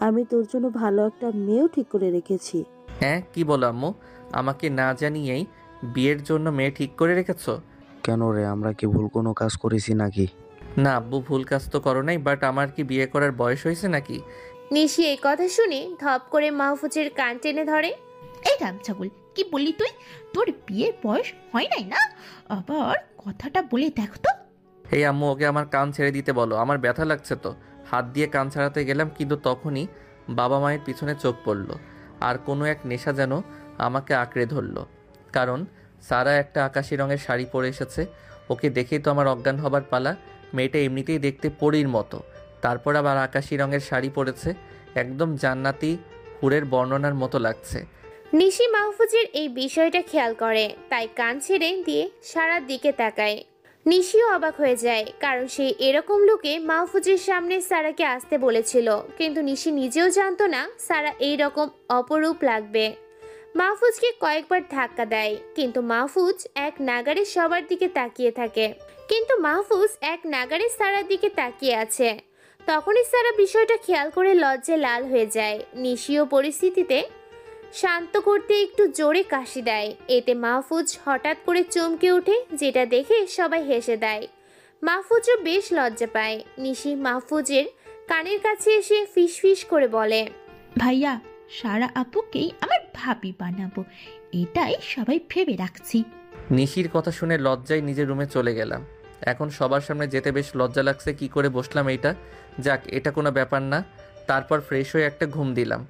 আমি তোর জন্য ভালো একটা মেয়েও ঠিক করে রেখেছি। হ্যাঁ, কি বলো আম্মু, আমাকে না জানিয়েই বিয়ের জন্য মেয়ে ঠিক করে রেখেছো? কেন রে, আমরা কি ভুল কোনো কাজ করেছি নাকি? না আব্বু, ভুল কাজ তো করো নাই, বাট আমার কি বিয়ে করার বয়স হয়েছে নাকি? নিশি এই কথা শুনে ধপ করে মাহফুজের কান টেনে ধরে। এই রামছাগল, কি বললি তুই? তোর বিয়ের বয়স হয় নাই না? আবার কথাটা বলে দেখ তো। এই আম্মু, ওকে আমার কান ছেড়ে দিতে বলো, আমার ব্যথা লাগছে তো। হাত দিয়ে কান ছাড়াতে গেলাম, কিন্তু তখনই বাবা মায়ের পিছনে চোখ পড়ল, আর কোনো এক নেশা যেন আমাকে আঁকড়ে ধরল। কারণ সারা একটা আকাশি রঙের শাড়ি পরে এসেছে, ওকে দেখেই তো আমার অজ্ঞান হবার পালা। মেয়েটা এমনিতেই দেখতে পরীর মতো, তারপর আবার আকাশি রঙের শাড়ি পরেছে, একদম জান্নাতি হুরের বর্ণনার মতো লাগছে। নিশি মাহফুজের এই বিষয়টা খেয়াল করে, তাই কান ছেড়ে দিয়ে সারার দিকে তাকায়। নিশিও অবাক হয়ে যায়, কারণ সে এরকম লুকে মাহফুজের সামনে সারাকে আসতে বলেছিল, কিন্তু নিশি নিজেও জানতো না সারা এই রকম অপরূপ লাগবে। মাহফুজকে কয়েকবার ধাক্কা দেয়, কিন্তু মাহফুজ এক নাগারে সবার দিকে তাকিয়ে থাকে। সারার দিকে তাকিয়ে আছে। তখনই সারা বিষয়টা খেয়াল করে লজ্জায় লাল হয়ে যায়। নিশিও পরিস্থিতিতে শান্ত করতে একটু জোরে কাশি দেয়। এতে মাহফুজ হঠাৎ করে চমকে ওঠে, যেটা দেখে সবাই হেসে দেয়। মাহফুজও বেশ লজ্জা পায়। নিশি মাহফুজের কানের কাছে এসে ফিসফিস করে বলে, ভাইয়া, সারা আপুকেই আমার ভাবি বানাবো, এটাই সবাই ভেবে রাখছি। নিশির কথা শুনে লজ্জায় নিজের রুমে চলে গেলাম। এখন সবার সামনে যেতে বেশ লজ্জা লাগছে, কি করে বসলাম এইটা। যাক, এটা কোনো ব্যাপার না। তারপর ফ্রেশ হয়ে একটা ঘুম দিলাম।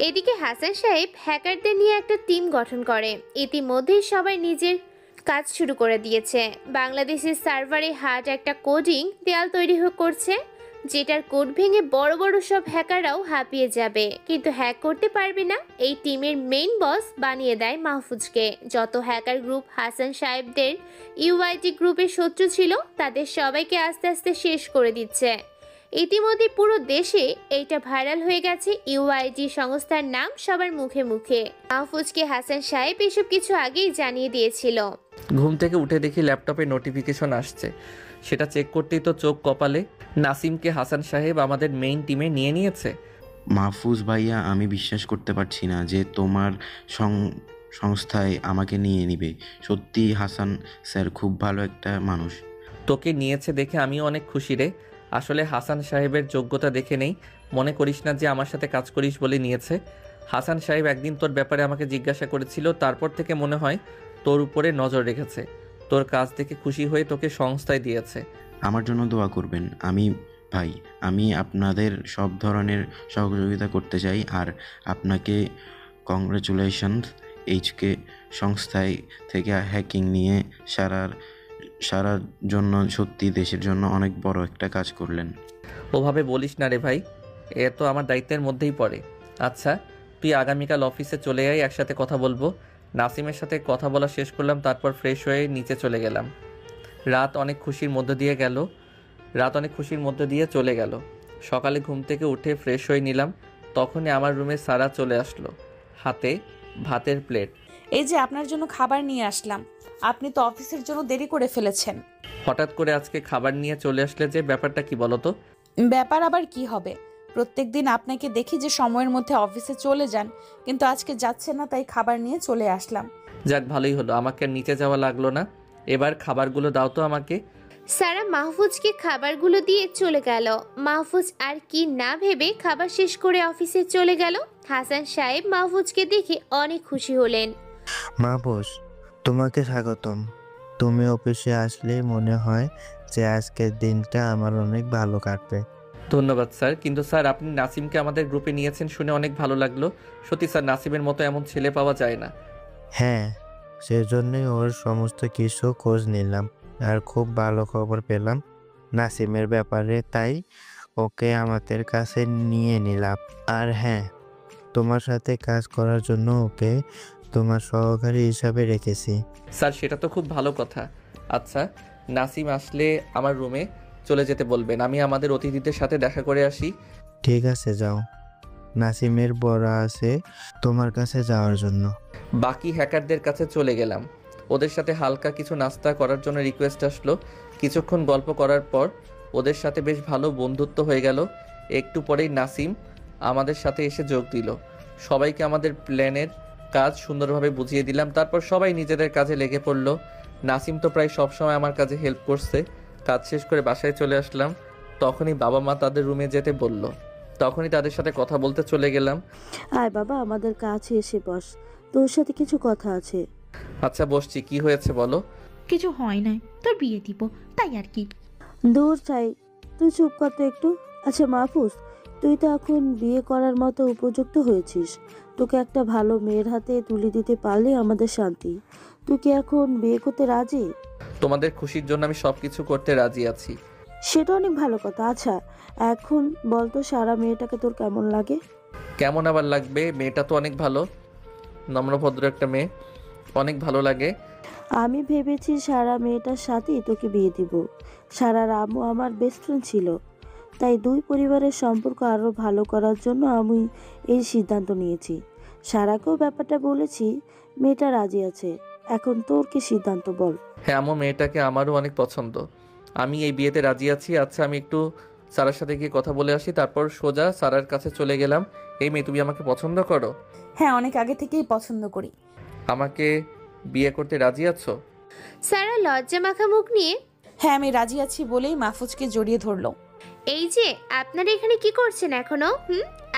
এদিকে হাসান সাহেব হ্যাকারদের নিয়ে একটা টিম গঠন করে। ইতিমধ্যেই সবাই নিজের কাজ শুরু করে দিয়েছে। বাংলাদেশের সার্ভারে হার্ড একটা কোডিং দেয়াল তৈরি করছে, যেটার কোড ভেঙে বড় বড় সব হ্যাকাররাও হাঁপিয়ে যাবে, কিন্তু হ্যাক করতে পারবে না। এই টিমের মেইন বস বানিয়ে দেয় মাহফুজকে। যত হ্যাকার গ্রুপ হাসান সাহেবদের ইউআইটি গ্রুপের শত্রু ছিল, তাদের সবাইকে আস্তে আস্তে শেষ করে দিচ্ছে। ইতিমধ্যে পুরো দেশে এইটা ভাইরাল হয়ে গেছে। ইউআইটি সংস্থার নাম সবার মুখে মুখে। মাহফুজকে হাসান সাহেব এসব কিছু আগেই জানিয়ে দিয়েছিল। ঘুম থেকে উঠে দেখি ল্যাপটপে নোটিফিকেশন আসছে, সেটা চেক করতেই তো চোখ কপালে। নাসিমকে হাসান সাহেব আমাদের মেইন টিমে নিয়ে নিয়েছে। মাহফুজ ভাইয়া, আমি বিশ্বাস করতে পারছি না যে তোমার সংস্থায় আমাকে নিয়ে নিবে। সত্যি হাসান স্যার খুব ভালো একটা মানুষ। তোকে নিয়েছে দেখে আমিও অনেক খুশি রে। আসলে হাসান সাহেবের যোগ্যতা দেখে নেই, মনে করিস না যে আমার সাথে কাজ করিস বলে নিয়েছে। হাসান সাহেব একদিন তোর ব্যাপারে আমাকে জিজ্ঞাসা করেছিল, তারপর থেকে মনে হয় তোর উপরে নজর রেখেছে। তোর কাজ দেখে খুশি হয়ে তোকে সংস্থায় দিয়েছে। আমার জন্য দোয়া করবেন। আমি আপনাদের সব ধরনের সহযোগিতা করতে চাই। আর আপনাকে কংগ্রাচুলেশনস, এইচকে সংস্থায় থেকে হ্যাকিং নিয়ে সারার জন্য সত্যি দেশের জন্য অনেক বড় একটা কাজ করলেন। ওভাবে বলিস না রে ভাই, এ তো আমার দায়িত্বের মধ্যেই পড়ে। আচ্ছা, তুই আগামীকাল অফিসে চলে আয়, একসাথে কথা বলবো। নাসিমের সাথে কথা বলা শেষ করলাম, তারপর ফ্রেশ হয়ে নিচে চলে গেলাম। রাত অনেক খুশির মধ্যে দিয়ে চলে গেল। সকালে ঘুম থেকে উঠে ফ্রেশ হয়ে নিলাম, তখনই আমার রুমে সারা চলে আসলো, হাতে ভাতের প্লেট। এই যে আপনার জন্য খাবার নিয়ে আসলাম। আপনি তো অফিসের জন্য দেরি করে ফেলেছেন। হঠাৎ করে আজকে খাবার নিয়ে চলে আসলে যে, ব্যাপারটা কি বলো তো? ব্যাপার আবার কি হবে? প্রত্যেকদিন আপনাকে দেখি যে সময়ের মধ্যে অফিসে চলে যান, কিন্তু আজকে যাচ্ছেন না, তাই খাবার নিয়ে চলে আসলাম। যাক, ভালোই হলো, আমাকে আর নিচে যাওয়া লাগলো না। এবার খাবারগুলো দাও তো আমাকে। সারা মাহফুজকে খাবারগুলো দিয়ে চলে গেল। মাহফুজ আর কি না ভেবে খাবার শেষ করে অফিসে চলে গেল। হাসান সাহেব মাহফুজকে দেখে অনেক খুশি হলেন। মাহফুজ, তোমাকে স্বাগতম। তুমি অফিসে আসলে মনে হয় যে আজকের দিনটা আমার অনেক ভালো কাটবে। ধন্যবাদ স্যার, কিন্তু স্যার আপনি নাসিমকে আমাদের গ্রুপে নিয়েছেন শুনে অনেক ভালো লাগলো। সত্যি স্যার, নাসিমের মতো এমন ছেলে পাওয়া যায় না। হ্যাঁ, সেজন্যই ওর সমস্ত কিছু খোঁজ নিলাম আর খুব ভালো খবর পেলাম নাসিমের ব্যাপারে, তাই ওকে আমাদের কাছে নিয়ে নিলাম। আর হ্যাঁ, তোমার সাথে কাজ করার জন্য ওকে তোমার সহকারী হিসাবে রেখেছি। স্যার, সেটা তো খুব ভালো কথা। আচ্ছা, নাসিম আসলে আমার রুমে চলে যেতে বলবেন, আমি আমাদের অতিথিদের সাথে দেখা করে আসি। ঠিক আছে, যাও। নাসিমের বড় আছে তোমার কাছে যাওয়ার জন্য। বাকি হ্যাকারদের কাছে চলে গেলাম। ওদের সাথে হালকা কিছু নাস্তা করার জন্য রিকোয়েস্ট আসলো। কিছুক্ষণ গল্প করার পর ওদের সাথে বেশ ভালো বন্ধুত্ব হয়ে গেল। একটু পরেই নাসিম আমাদের সাথে এসে যোগ দিল। সবাইকে আমাদের প্ল্যানের কাজ সুন্দরভাবে বুঝিয়ে দিলাম। তারপর সবাই নিজেদের কাজে লেগে পড়লো। নাসিম তো প্রায় সবসময় আমার কাজে হেল্প করছে। কাজ শেষ করে বাসায় চলে আসলাম। তখনই বাবা মা তাদের রুমে যেতে বলল। তখনই তাদের সাথে কথা বলতে চলে গেলাম। আয় বাবা, আমাদের কাছে এসে বস, তোর সাথে কিছু কথা আছে। আচ্ছা, বসছি। কি হয়েছে বলো? কিছু হয় নাই, তোর বিয়ে দিব, তাই আর কি। দূর চাই, তুই চুপ কর তো একটু। আচ্ছা মাহফুজ, তুই তো এখন বিয়ে করার মতো উপযুক্ত হয়েছিস। তোকে একটা ভালো মেয়ের হাতে তুলে দিতে পারলে আমাদের শান্তি। তুই কি এখন বিয়ে করতে রাজি? তোমাদের খুশির জন্য আমি সবকিছু করতে রাজি আছি। সেটা অনেক ভালো কথা। আচ্ছা এখন বলতো, সারা মেয়েটাকে তোর কেমন লাগে? কেমন আবার লাগবে? মেয়েটা তো অনেক ভালো, নম্রভদ্র একটা মেয়ে, অনেক ভালো লাগে। আমি ভেবেছি সারা মেয়েটার সাথেই তোকে বিয়ে দিব। সারার আম্মু আমার বেস্ট ফ্রেন্ড ছিল, তাই দুই পরিবারের সম্পর্ক আরও ভালো করার জন্য আমি এই সিদ্ধান্ত নিয়েছি। সারাকেও ব্যাপারটা বলেছি, মেয়েটা রাজি আছে। এখন তোর কি সিদ্ধান্ত বল? হ্যাঁ, আমার মেয়েটাকে আমারও অনেক পছন্দ। আমি এই বিয়েতে রাজি আছি। আচ্ছা, আমি একটু সারার সাথে গিয়ে কথা বলে আসি। তারপর সোজা সারার কাছে চলে গেলাম। এই মেয়ে, তুমি আমাকে পছন্দ করো? হ্যাঁ, অনেক আগে থেকেই পছন্দ করি। আমাকে বিয়ে করতে রাজি আছো? সারা লজ্জা মাখা মুখ নিয়ে হ্যাঁ, আমি রাজি আছি বলেই মাহফুজকে জড়িয়ে ধরলো। এই যে আপনারা এখানে কি করছেন এখনো?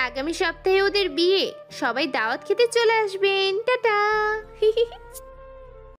আগামী সপ্তাহে ওদের বিয়ে, সবাই দাওয়াত খেতে চলে আসবেন। টাটা।